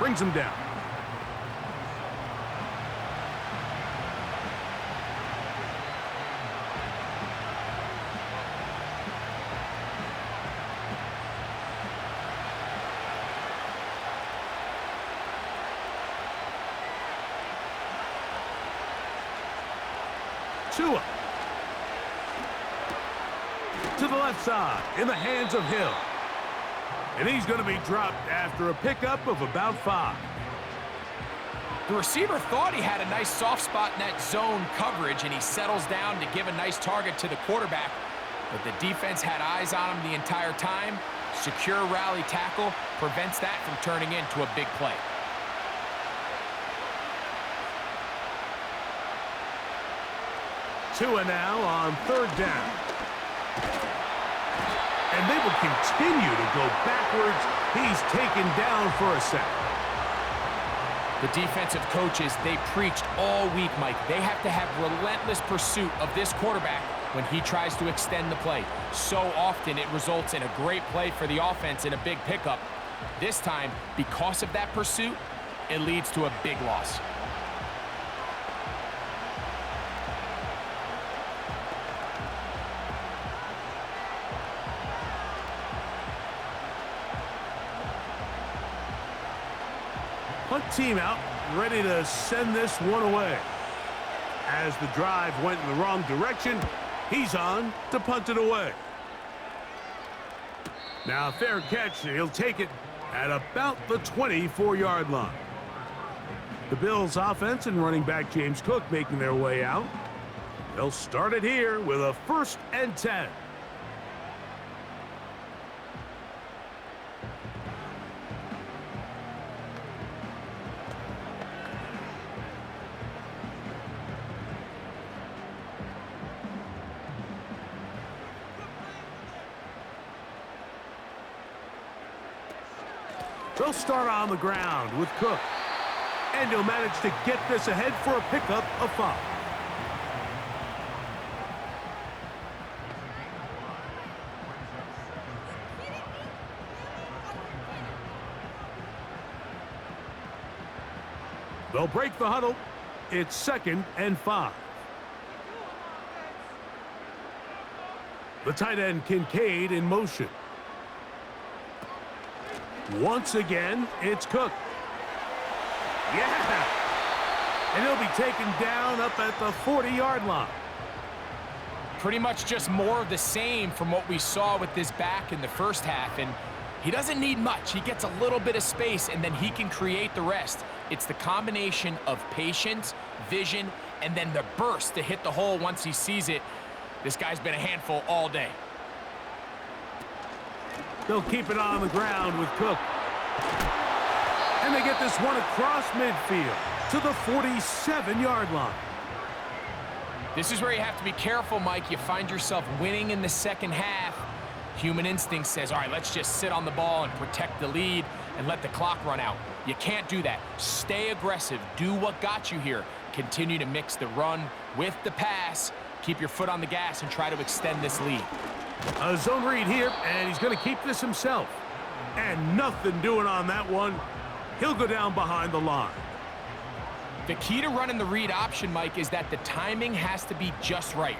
brings him down. Tua. To the left side, in the hands of Hill. And he's going to be dropped after a pickup of about 5. The receiver thought he had a nice soft spot in that zone coverage, and he settles down to give a nice target to the quarterback. But the defense had eyes on him the entire time. Secure rally tackle prevents that from turning into a big play. Tua now on 3rd down. And they will continue to go backwards. He's taken down for a sack. The defensive coaches, they preached all week, Mike. They have to have relentless pursuit of this quarterback when he tries to extend the play. So often it results in a great play for the offense and a big pickup. This time, because of that pursuit, it leads to a big loss. Punt team out, ready to send this one away. As the drive went in the wrong direction, he's on to punt it away. Now, fair catch. He'll take it at about the 24-yard line. The Bills' offense and running back James Cook making their way out. They'll start it here with a 1st and 10. They'll start on the ground with Cook. And he'll manage to get this ahead for a pickup of 5. They'll break the huddle. It's 2nd and 5. The tight end Kincaid in motion. Once again, it's Cook. Yeah! And he'll be taken down up at the 40-yard line. Pretty much just more of the same from what we saw with this back in the first half. And he doesn't need much. He gets a little bit of space, and then he can create the rest. It's the combination of patience, vision, and then the burst to hit the hole once he sees it. This guy's been a handful all day. They'll keep it on the ground with Cook. And they get this one across midfield to the 47-yard line. This is where you have to be careful, Mike. You find yourself winning in the second half. Human instinct says, all right, let's just sit on the ball and protect the lead and let the clock run out. You can't do that. Stay aggressive. Do what got you here. Continue to mix the run with the pass. Keep your foot on the gas and try to extend this lead. A zone read here, and he's going to keep this himself. And nothing doing on that one. He'll go down behind the line. The key to running the read option, Mike, is that the timing has to be just right.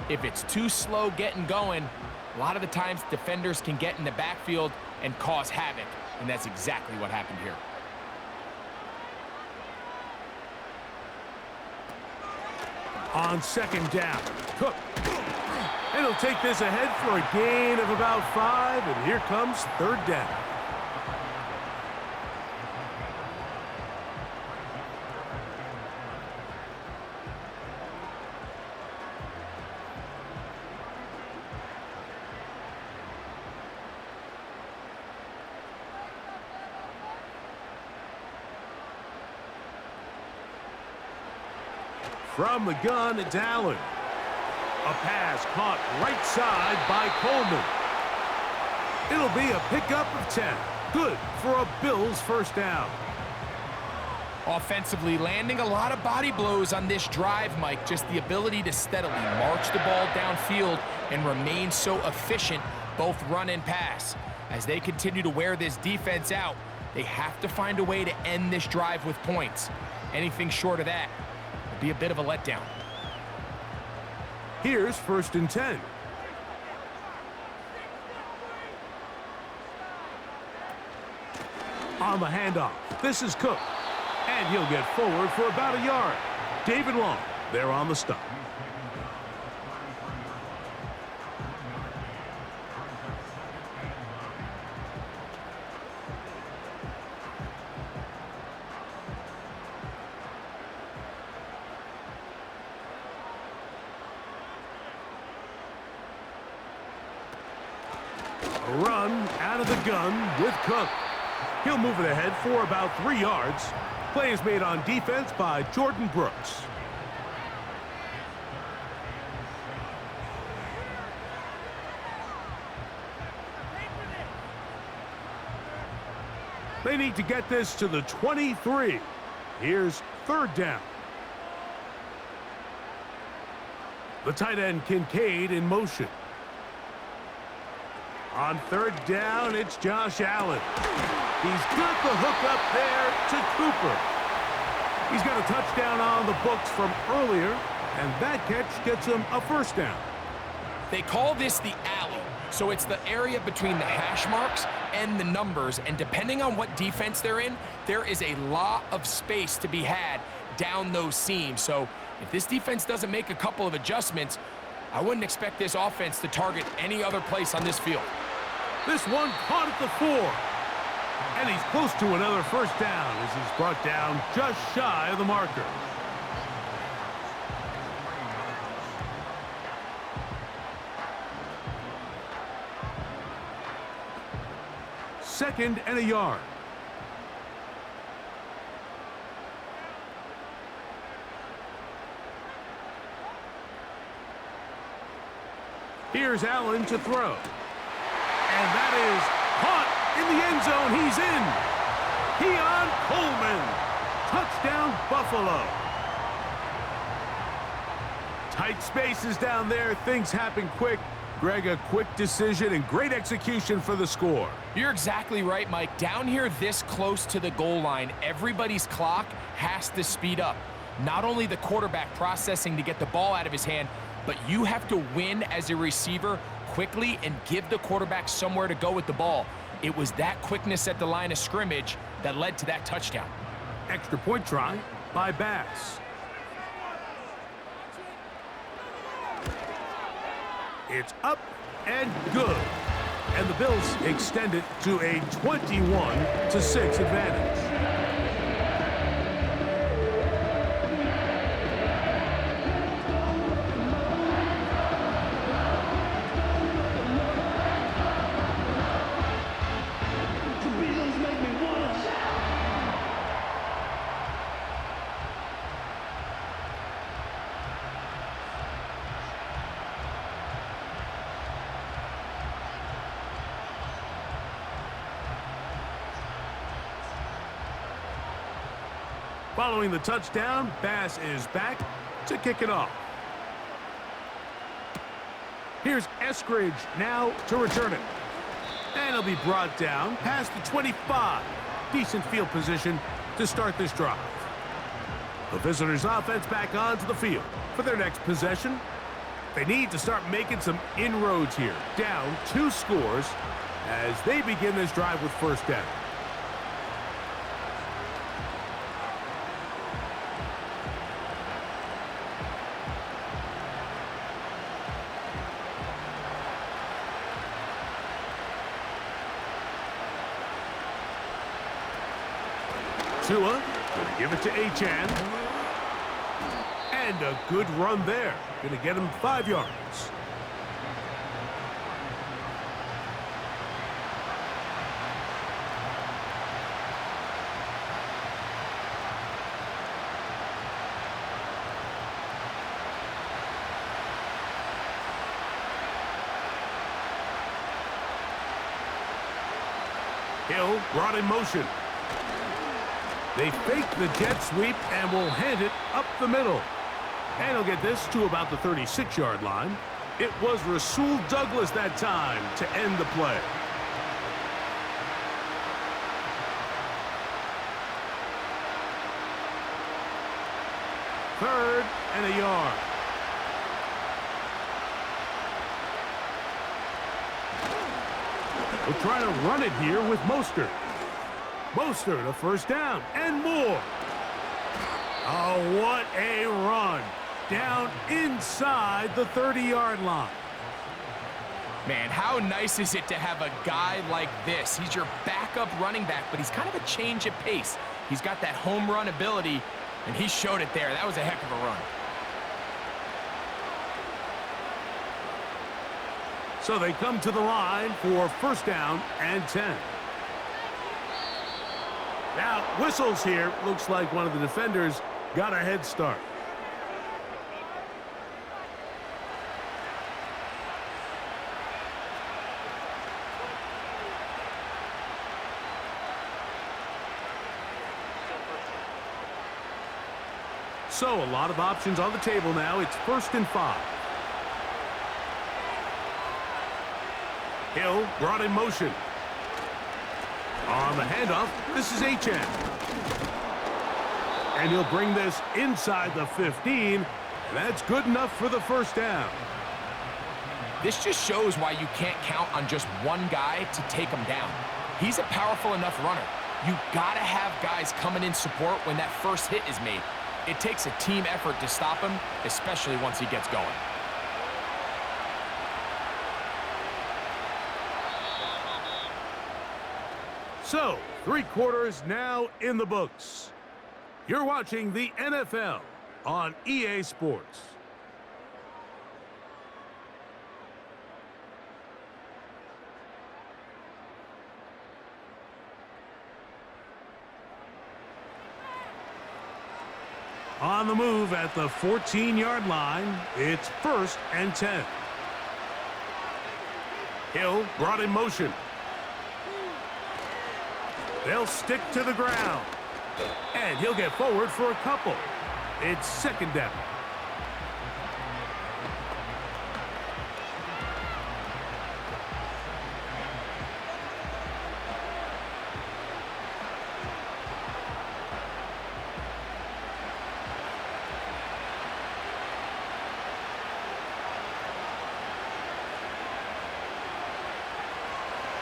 If it's too slow getting going, a lot of the times defenders can get in the backfield and cause havoc, and that's exactly what happened here. On 2nd down, Cook. And he'll take this ahead for a gain of about 5, and here comes 3rd down. From the gun, it's Allen. A pass caught right side by Coleman. It'll be a pickup of 10. Good for a Bills first down. Offensively, landing a lot of body blows on this drive, Mike. Just the ability to steadily march the ball downfield and remain so efficient, both run and pass. As they continue to wear this defense out, they have to find a way to end this drive with points. Anything short of that would be a bit of a letdown. Here's 1st and 10. On the handoff, this is Cook. And he'll get forward for about a yard. David Long, there on the stop. A run out of the gun with Cook. He'll move it ahead for about 3 yards. Play is made on defense by Jordan Brooks. They need to get this to the 23. Here's 3rd down. The tight end Kincaid in motion. On 3rd down, it's Josh Allen. He's got the hook up there to Cooper. He's got a touchdown on the books from earlier, and that catch gets him a 1st down. They call this the alley, so it's the area between the hash marks and the numbers, and depending on what defense they're in, there is a lot of space to be had down those seams. So if this defense doesn't make a couple of adjustments, I wouldn't expect this offense to target any other place on this field. This one caught at the 4. And he's close to another 1st down as he's brought down just shy of the marker. Second and a yard. Here's Allen to throw. And that is caught in the end zone. He's in. Keon Coleman. Touchdown, Buffalo. Tight spaces down there. Things happen quick. Greg, a quick decision and great execution for the score. You're exactly right, Mike. Down here this close to the goal line, everybody's clock has to speed up. Not only the quarterback processing to get the ball out of his hand, but you have to win as a receiver quickly and give the quarterback somewhere to go with the ball. It was that quickness at the line of scrimmage that led to that touchdown. Extra point try by Bass. It's up and good. And the Bills extend it to a 21-6 advantage. Following the touchdown, Bass is back to kick it off. Here's Eskridge now to return it. And he'll be brought down past the 25. Decent field position to start this drive. The visitors' offense back onto the field for their next possession. They need to start making some inroads here. Down 2 scores as they begin this drive with 1st down. Tua, gonna give it to Achane. And a good run there. Gonna get him 5 yards. Hill brought in motion. They fake the jet sweep and will hand it up the middle. And he'll get this to about the 36-yard line. It was Rasul Douglas that time to end the play. Third and a yard. We'll try to run it here with Mostert. Mostert, a first down and more. Oh, what a run. Down inside the 30-yard line. Man, how nice is it to have a guy like this? He's your backup running back, but he's kind of a change of pace. He's got that home run ability, and he showed it there. That was a heck of a run. So they come to the line for first down and 10. Now, whistles here. Looks like one of the defenders got a head start. So a lot of options on the table now. It's 1st and 5. Hill brought in motion. On the handoff, this is HN. And he'll bring this inside the 15. And that's good enough for the first down. This just shows why you can't count on just one guy to take him down. He's a powerful enough runner. You gotta have guys coming in support when that first hit is made. It takes a team effort to stop him, especially once he gets going. So, 3 quarters now in the books. You're watching the NFL on EA Sports. On the move at the 14-yard line, it's 1st and 10. Hill brought in motion. They'll stick to the ground. And he'll get forward for a couple. It's 2nd down.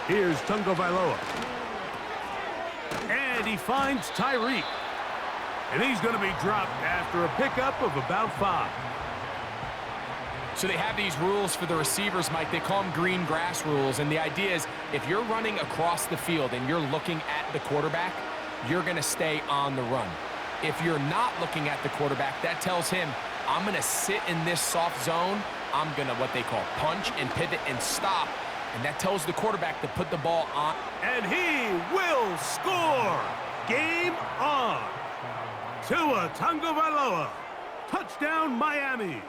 Here's Tagovailoa. And he finds Tyreek. And he's going to be dropped after a pickup of about 5. So they have these rules for the receivers, Mike. They call them green grass rules. And the idea is if you're running across the field and you're looking at the quarterback, you're going to stay on the run. If you're not looking at the quarterback, that tells him, I'm going to sit in this soft zone. I'm going to what they call punch and pivot and stop. And that tells the quarterback to put the ball on. And he will score. Game on. Tua Tagovailoa. Touchdown, Miami.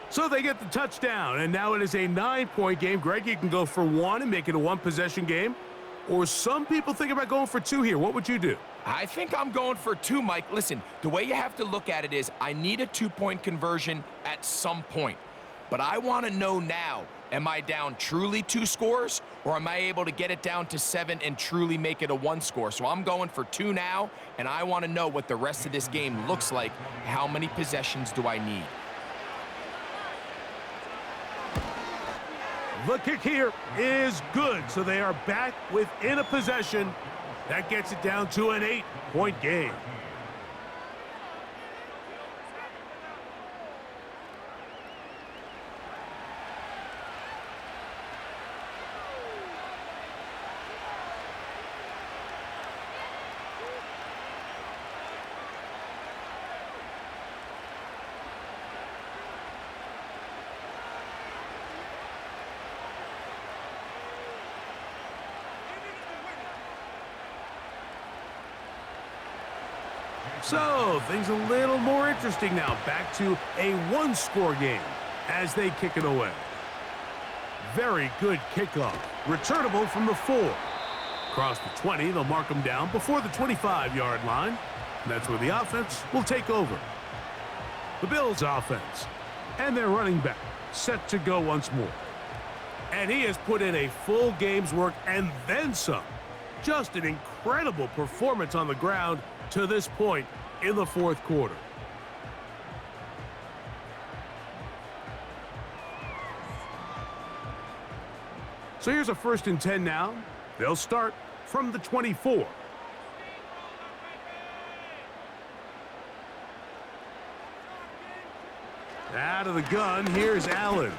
So they get the touchdown, and now it is a 9-point game. Greg, you can go for 1 and make it a 1-possession game. Or some people think about going for 2 here. What would you do? I think I'm going for 2, Mike. Listen, the way you have to look at it is I need a 2-point conversion at some point. But I want to know now, am I down truly 2 scores, or am I able to get it down to 7 and truly make it a 1 score? So I'm going for 2 now, and I want to know what the rest of this game looks like. How many possessions do I need? The kick here is good, so they are back within a possession. That gets it down to an 8-point game. So, things a little more interesting now. Back to a 1-score game as they kick it away. Very good kickoff. Returnable from the 4. Across the 20, they'll mark him down before the 25-yard line. And that's where the offense will take over. The Bills offense and their running back set to go once more. And he has put in a full game's work and then some. Just an incredible performance on the ground to this point in the fourth quarter. So here's a 1st and 10 now. They'll start from the 24. Out of the gun, here's Allen.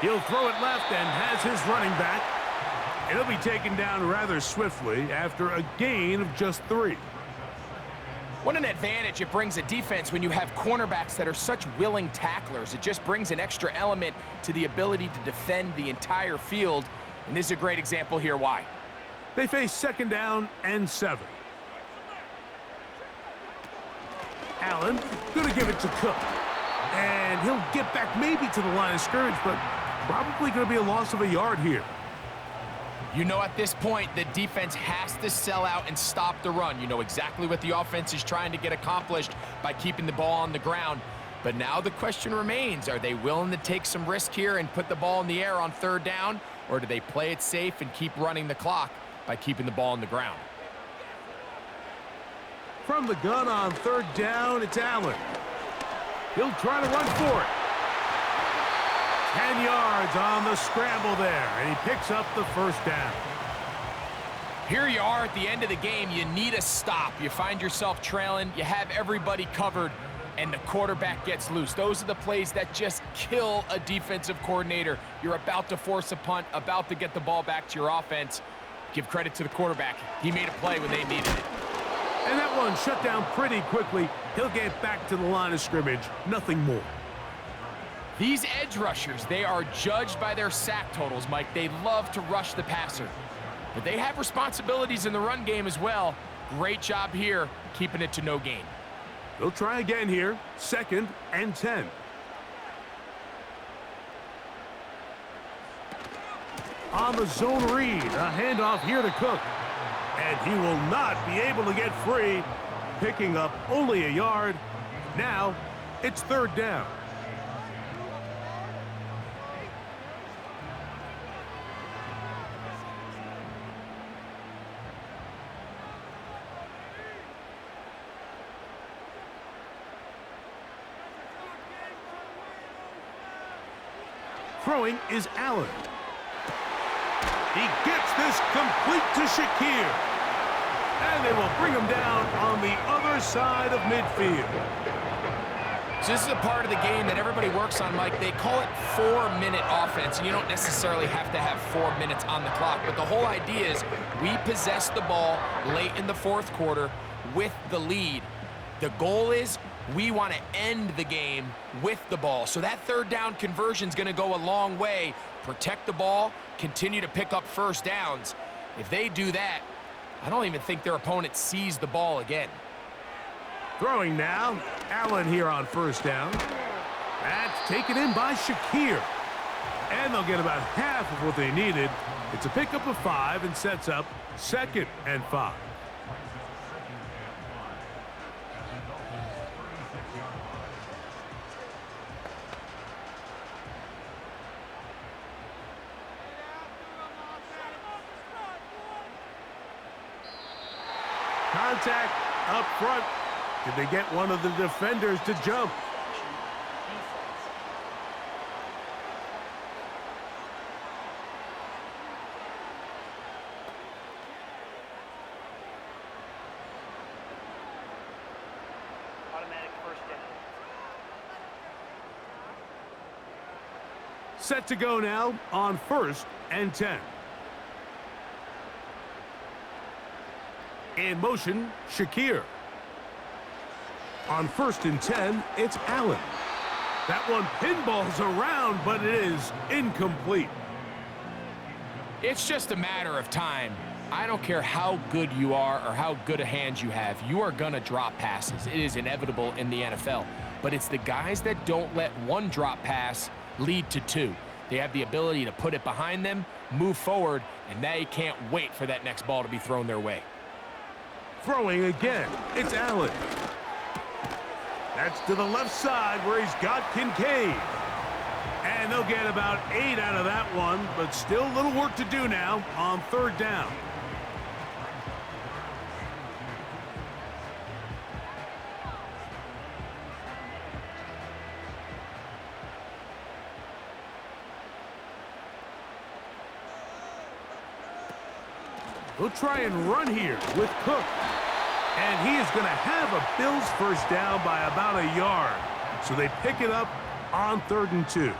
He'll throw it left and has his running back. It'll be taken down rather swiftly after a gain of just 3. What an advantage it brings a defense when you have cornerbacks that are such willing tacklers. It just brings an extra element to the ability to defend the entire field. And this is a great example here why. They face 2nd down and 7. Allen going to give it to Cook. And he'll get back maybe to the line of scrimmage, but probably going to be a loss of a yard here. You know, at this point, the defense has to sell out and stop the run. You know exactly what the offense is trying to get accomplished by keeping the ball on the ground. But now the question remains, are they willing to take some risk here and put the ball in the air on 3rd down? Or do they play it safe and keep running the clock by keeping the ball on the ground? From the gun on 3rd down, it's Allen. He'll try to run for it. 10 yards on the scramble there, and he picks up the 1st down. Here you are at the end of the game. You need a stop. You find yourself trailing. You have everybody covered, and the quarterback gets loose. Those are the plays that just kill a defensive coordinator. You're about to force a punt, about to get the ball back to your offense. Give credit to the quarterback. He made a play when they needed it. And that one shut down pretty quickly. He'll get back to the line of scrimmage. Nothing more. These edge rushers, they are judged by their sack totals, Mike. They love to rush the passer. But they have responsibilities in the run game as well. Great job here, keeping it to no gain. They'll try again here. 2nd and 10. On the zone read, a handoff here to Cook. And he will not be able to get free, picking up only a yard. Now, it's 3rd down. Throwing is Allen. He gets this complete to Shakir. And they will bring him down on the other side of midfield. So this is a part of the game that everybody works on, Mike. They call it 4-minute offense, and you don't necessarily have to have 4 minutes on the clock. But the whole idea is we possess the ball late in the 4th quarter with the lead. The goal is we want to end the game with the ball. So that 3rd down conversion is going to go a long way. Protect the ball, continue to pick up 1st downs. If they do that, I don't even think their opponent sees the ball again. Throwing now, Allen here on 1st down. That's taken in by Shakir. And they'll get about half of what they needed. It's a pickup of 5 and sets up 2nd and 5. Contact up front. Did they get one of the defenders to jump? Automatic 1st down. Set to go now on 1st and 10. In motion, Shakir. On 1st and 10, it's Allen. That one pinballs around, but it is incomplete. It's just a matter of time. I don't care how good you are or how good a hand you have. You are going to drop passes. It is inevitable in the NFL. But it's the guys that don't let one drop pass lead to 2. They have the ability to put it behind them, move forward, and they can't wait for that next ball to be thrown their way. Throwing again, it's Allen. That's to the left side where he's got Kincaid. And they'll get about 8 out of that one, but still a little work to do now on third down. They'll try and run here with Cook. And he is going to have a Bills first down by about a yard. So they pick it up on 3rd and 2.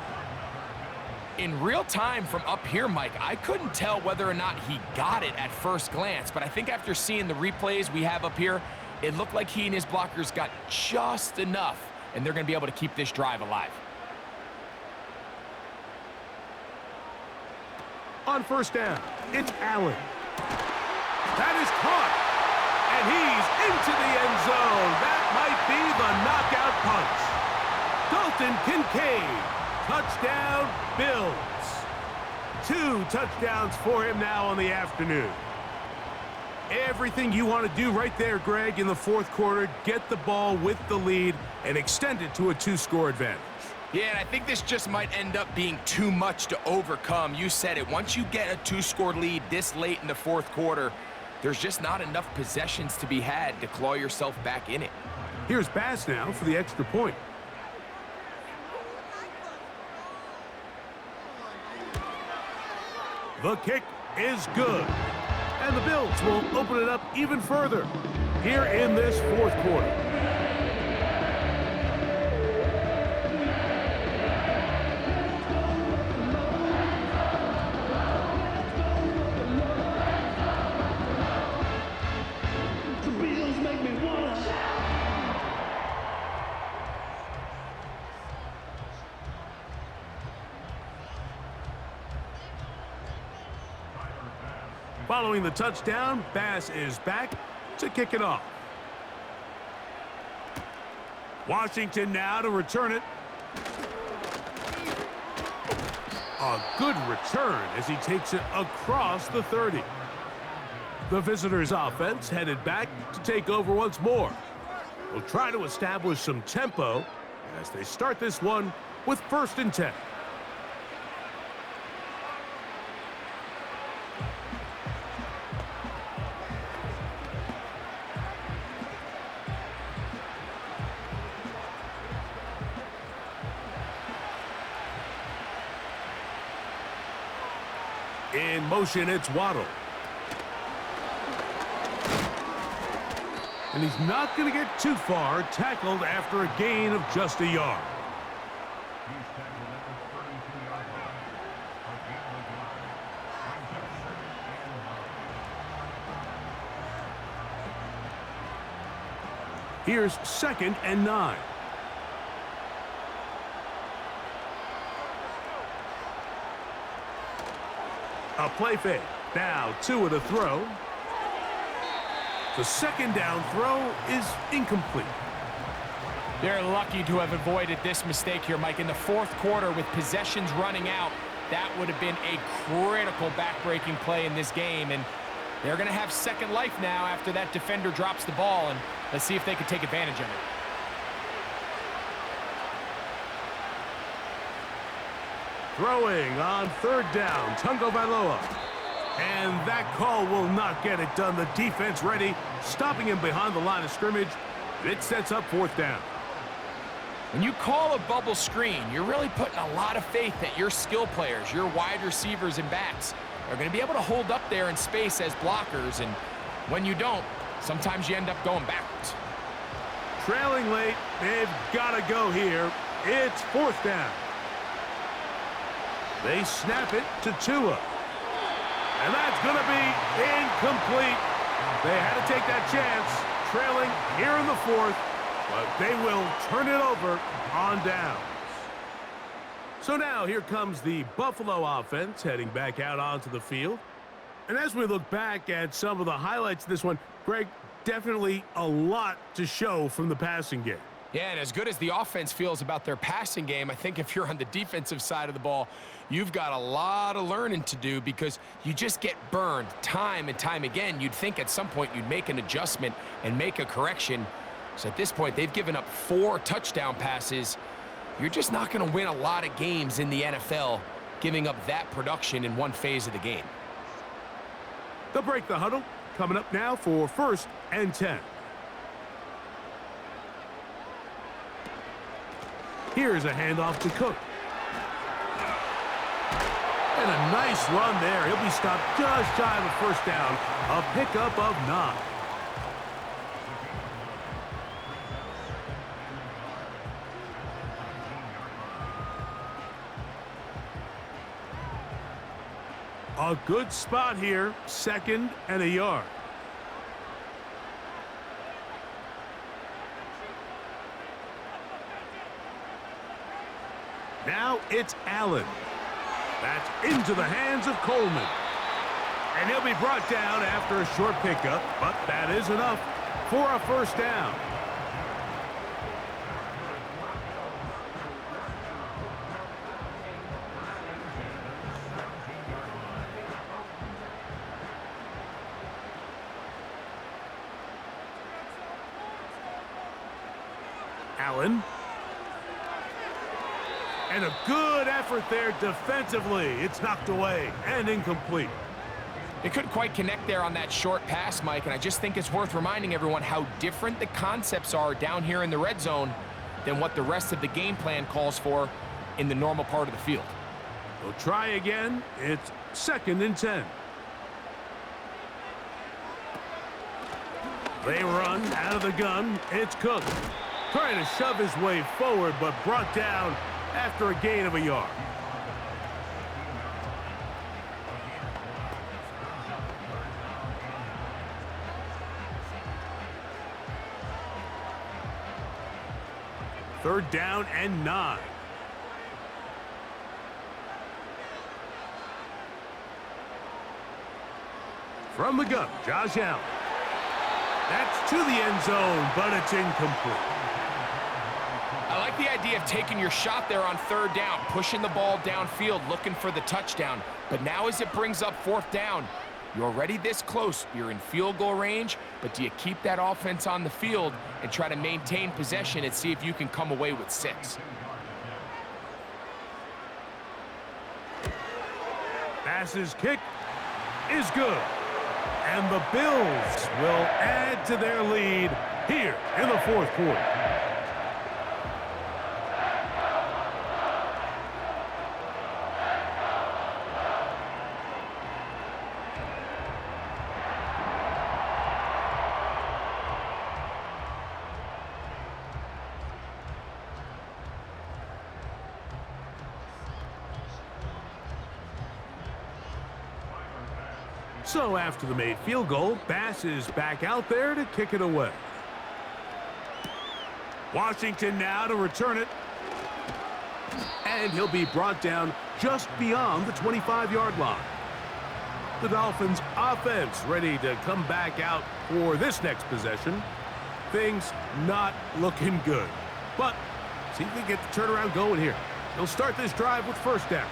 In real time from up here, Mike, I couldn't tell whether or not he got it at first glance, but I think after seeing the replays we have up here, it looked like he and his blockers got just enough, and they're going to be able to keep this drive alive. On first down, it's Allen. That is caught. And he's into the end zone. That might be the knockout punch. Dalton Kincaid. Touchdown, Bills. 2 touchdowns for him now on the afternoon. Everything you want to do right there, Greg, in the 4th quarter. Get the ball with the lead and extend it to a 2-score advantage. Yeah, and I think this just might end up being too much to overcome. You said it. Once you get a 2-score lead this late in the 4th quarter, there's just not enough possessions to be had to claw yourself back in it. Here's Bass now for the extra point. The kick is good. And the Bills will open it up even further here in this 4th quarter. Following the touchdown, Bass is back to kick it off. Washington now to return it. A good return as he takes it across the 30. The visitors' offense headed back to take over once more. We'll try to establish some tempo as they start this one with 1st and 10. In motion, it's Waddle. And he's not going to get too far, tackled after a gain of just a yard. Here's 2nd and 9. A play fake. Now 2 to throw. The 2nd down throw is incomplete. They're lucky to have avoided this mistake here, Mike. In the 4th quarter with possessions running out, that would have been a critical back-breaking play in this game. And they're going to have second life now after that defender drops the ball. And let's see if they can take advantage of it. Throwing on 3rd down, Tungo Bailoa. And that call will not get it done. The defense ready, stopping him behind the line of scrimmage. It sets up 4th down. When you call a bubble screen, you're really putting a lot of faith that your skill players, your wide receivers and backs, are going to be able to hold up there in space as blockers. And when you don't, sometimes you end up going backwards. Trailing late, they've got to go here. It's 4th down. They snap it to Tua. And that's going to be incomplete. They had to take that chance, trailing here in the 4th, but they will turn it over on downs. So now here comes the Buffalo offense heading back out onto the field. And as we look back at some of the highlights of this one, Greg, definitely a lot to show from the passing game. Yeah, and as good as the offense feels about their passing game, I think if you're on the defensive side of the ball, you've got a lot of learning to do because you just get burned time and time again. You'd think at some point you'd make an adjustment and make a correction. So at this point, they've given up 4 touchdown passes. You're just not going to win a lot of games in the NFL giving up that production in one phase of the game. They'll break the huddle. Coming up now for 1st and 10. Here's a handoff to Cook. And a nice run there. He'll be stopped just shy of a 1st down. A pickup of 9. A good spot here. 2nd and a yard. Now it's Allen. That's into the hands of Coleman. And he'll be brought down after a short pickup, but that is enough for a 1st down. Allen. And a good effort there defensively. It's knocked away and incomplete. They couldn't quite connect there on that short pass, Mike, and I just think it's worth reminding everyone how different the concepts are down here in the red zone than what the rest of the game plan calls for in the normal part of the field. We'll try again. It's 2nd and 10. They run out of the gun. It's Cook. Trying to shove his way forward, but brought down after a gain of a yard. Third down and 9. From the gun, Josh Allen. That's to the end zone, but it's incomplete. I like the idea of taking your shot there on 3rd down, pushing the ball downfield, looking for the touchdown. But now as it brings up 4th down, you're already this close. You're in field goal range, but do you keep that offense on the field and try to maintain possession and see if you can come away with 6? Passes kick is good. And the Bills will add to their lead here in the 4th quarter. So after the made field goal, Bass is back out there to kick it away. Washington now to return it. And he'll be brought down just beyond the 25-yard line. The Dolphins offense ready to come back out for this next possession. Things not looking good. But see if they get the turnaround going here. They'll start this drive with 1st down.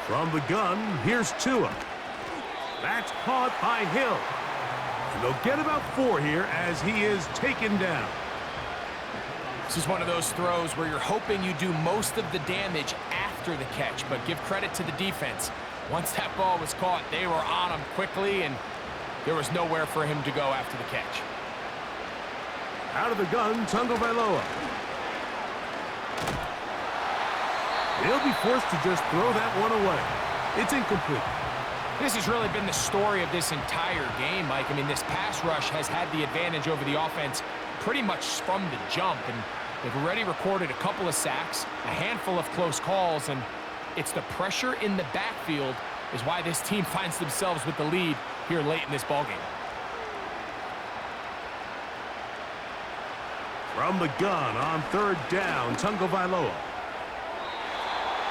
From the gun, here's Tua. That's caught by Hill. And they'll get about 4 here as he is taken down. This is one of those throws where you're hoping you do most of the damage after the catch, but give credit to the defense. Once that ball was caught, they were on him quickly, and there was nowhere for him to go after the catch. Out of the gun, Tagovailoa. He'll be forced to just throw that one away. It's incomplete. This has really been the story of this entire game, Mike. I mean, this pass rush has had the advantage over the offense pretty much from the jump, and they've already recorded a couple of sacks, a handful of close calls, and it's the pressure in the backfield is why this team finds themselves with the lead here late in this ballgame. From the gun on third down, Tagovailoa.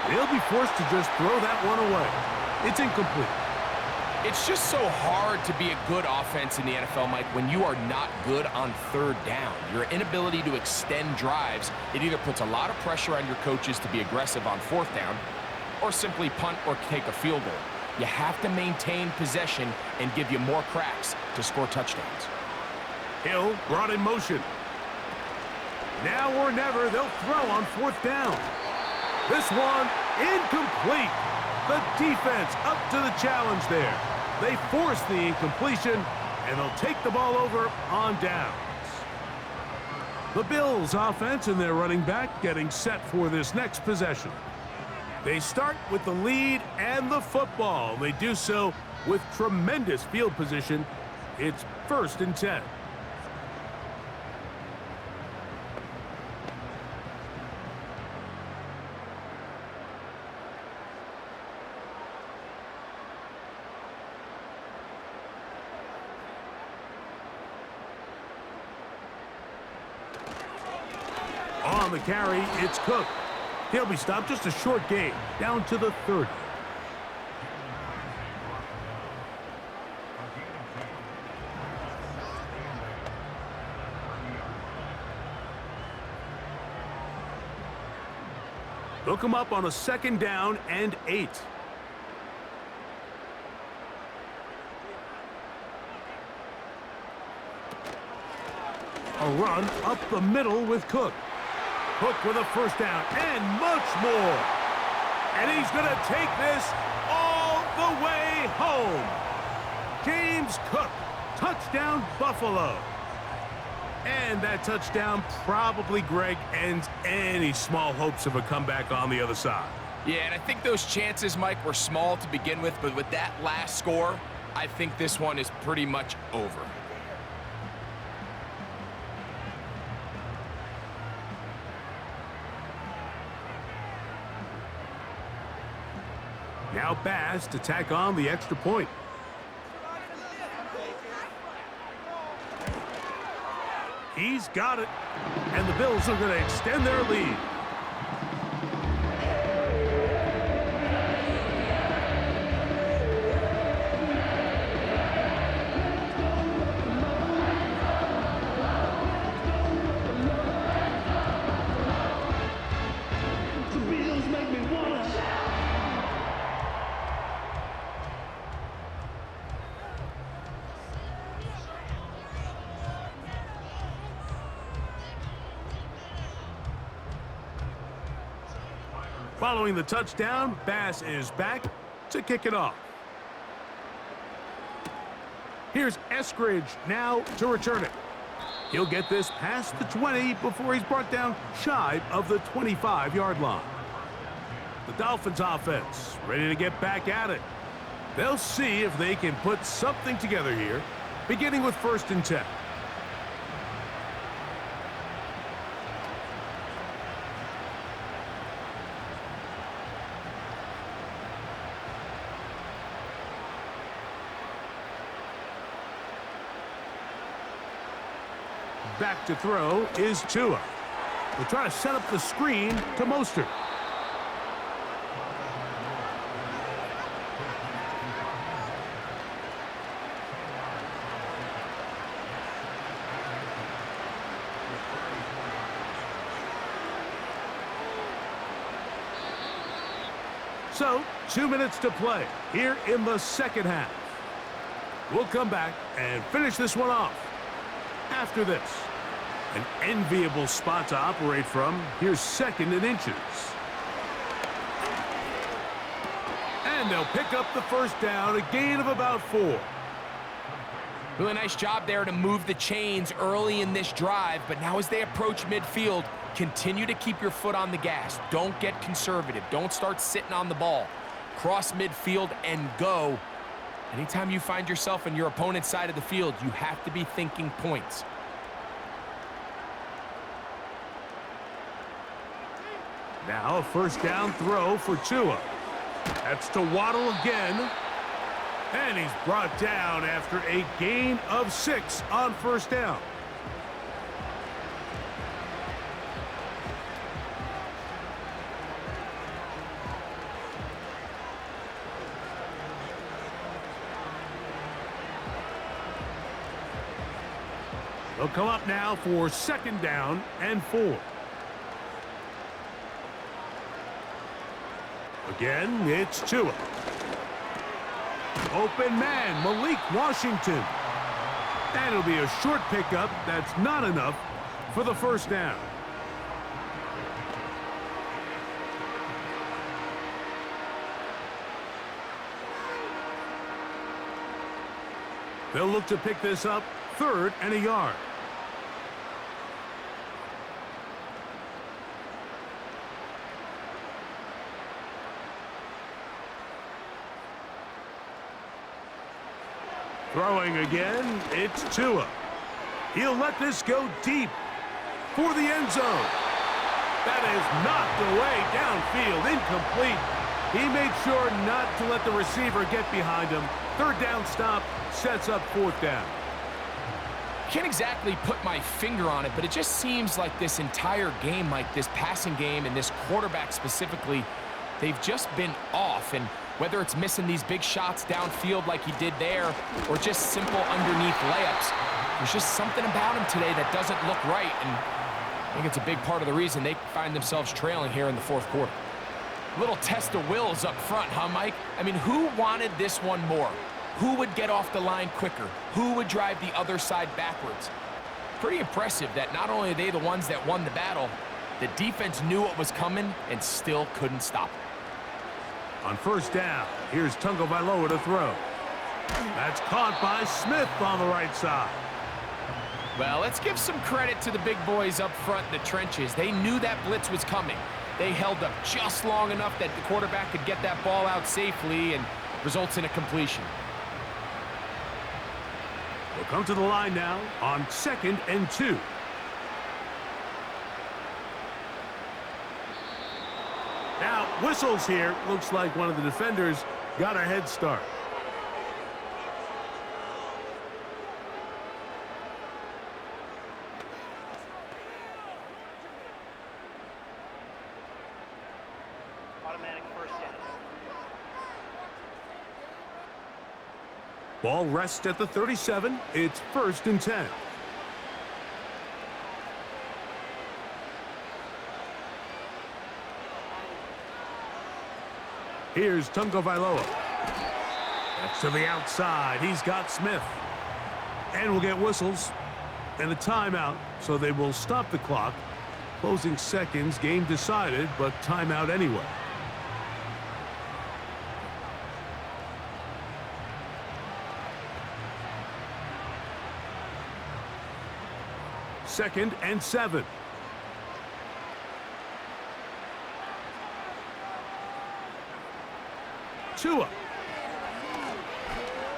They'll be forced to just throw that one away. It's incomplete. It's just so hard to be a good offense in the NFL, Mike, when you are not good on third down. Your inability to extend drives, it either puts a lot of pressure on your coaches to be aggressive on fourth down or simply punt or take a field goal. You have to maintain possession and give you more cracks to score touchdowns. Hill brought in motion. Now or never, they'll throw on fourth down. This one, incomplete. The defense up to the challenge there. They force the incompletion, and they'll take the ball over on downs. The Bills offense and their running back getting set for this next possession. They start with the lead and the football. They do so with tremendous field position. It's 1st and 10. On the carry, it's Cook. He'll be stopped, just a short gain, down to the 30. Look him up on a 2nd down and 8. A run up the middle with Cook. Cook with a 1st down and much more. And he's going to take this all the way home. James Cook, touchdown Buffalo. And that touchdown probably, Greg, ends any small hopes of a comeback on the other side. Yeah, and I think those chances, Mike, were small to begin with, but with that last score, I think this one is pretty much over. Now Bass to tack on the extra point. He's got it. And the Bills are going to extend their lead. Following the touchdown, Bass is back to kick it off. Here's Eskridge now to return it. He'll get this past the 20 before he's brought down shy of the 25-yard line. The Dolphins offense ready to get back at it. They'll see if they can put something together here, beginning with 1st and 10. Back to throw is Tua. They'll try to set up the screen to Mostert. So, 2 minutes to play here in the 2nd half. We'll come back and finish this one off after this. An enviable spot to operate from. Here's 2nd and inches. And they'll pick up the 1st down, a gain of about 4. Really nice job there to move the chains early in this drive, but now as they approach midfield, continue to keep your foot on the gas. Don't get conservative. Don't start sitting on the ball. Cross midfield and go. Anytime you find yourself on your opponent's side of the field, you have to be thinking points. Now a 1st down throw for Tua. That's to Waddle again. And he's brought down after a gain of 6 on 1st down. They'll come up now for 2nd down and 4. Again, it's Tua. Open man, Malik Washington. And it'll be a short pickup. That's not enough for the 1st down. They'll look to pick this up 3rd and a yard. Throwing again, it's Tua. He'll let this go deep for the end zone. That is knocked away downfield, incomplete. He made sure not to let the receiver get behind him. 3rd down stop sets up 4th down. Can't exactly put my finger on it, but it just seems like this entire game, Mike, this passing game and this quarterback specifically, they've just been off. And whether it's missing these big shots downfield like he did there or just simple underneath layups, there's just something about him today that doesn't look right. And I think it's a big part of the reason they find themselves trailing here in the 4th quarter. Little test of wills up front, huh, Mike? I mean, who wanted this one more? Who would get off the line quicker? Who would drive the other side backwards? Pretty impressive that not only are they the ones that won the battle, the defense knew what was coming and still couldn't stop it. On 1st down, here's Tagovailoa to throw. That's caught by Smith on the right side. Well, let's give some credit to the big boys up front in the trenches. They knew that blitz was coming. They held up just long enough that the quarterback could get that ball out safely and results in a completion. We'll come to the line now on 2nd and 2. Now, whistles here. Looks like one of the defenders got a head start. Automatic 1st down. Ball rests at the 37. It's 1st and 10. Here's Tagovailoa. That's to the outside. He's got Smith. And we'll get whistles and a timeout, so they will stop the clock. Closing seconds, game decided, but timeout anyway. Second and 7. Tua.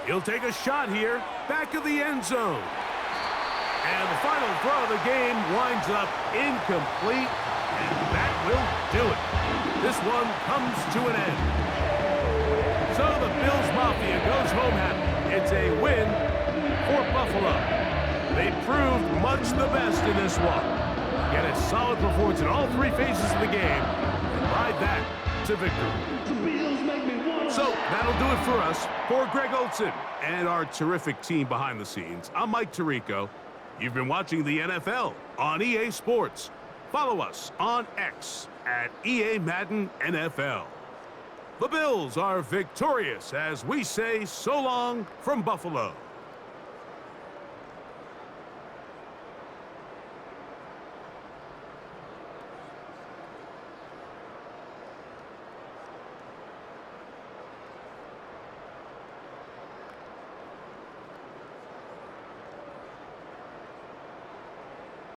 He'll take a shot here, back of the end zone. And the final throw of the game winds up incomplete, and that will do it. This one comes to an end. So the Bills Mafia goes home happy. It's a win for Buffalo. They proved much the best in this one. Get a solid performance in all 3 phases of the game, and ride that to victory. So that'll do it for us. For Greg Olson and our terrific team behind the scenes, I'm Mike Tirico. You've been watching the NFL on EA Sports. Follow us on X at EA Madden NFL. The Bills are victorious as we say so long from Buffalo.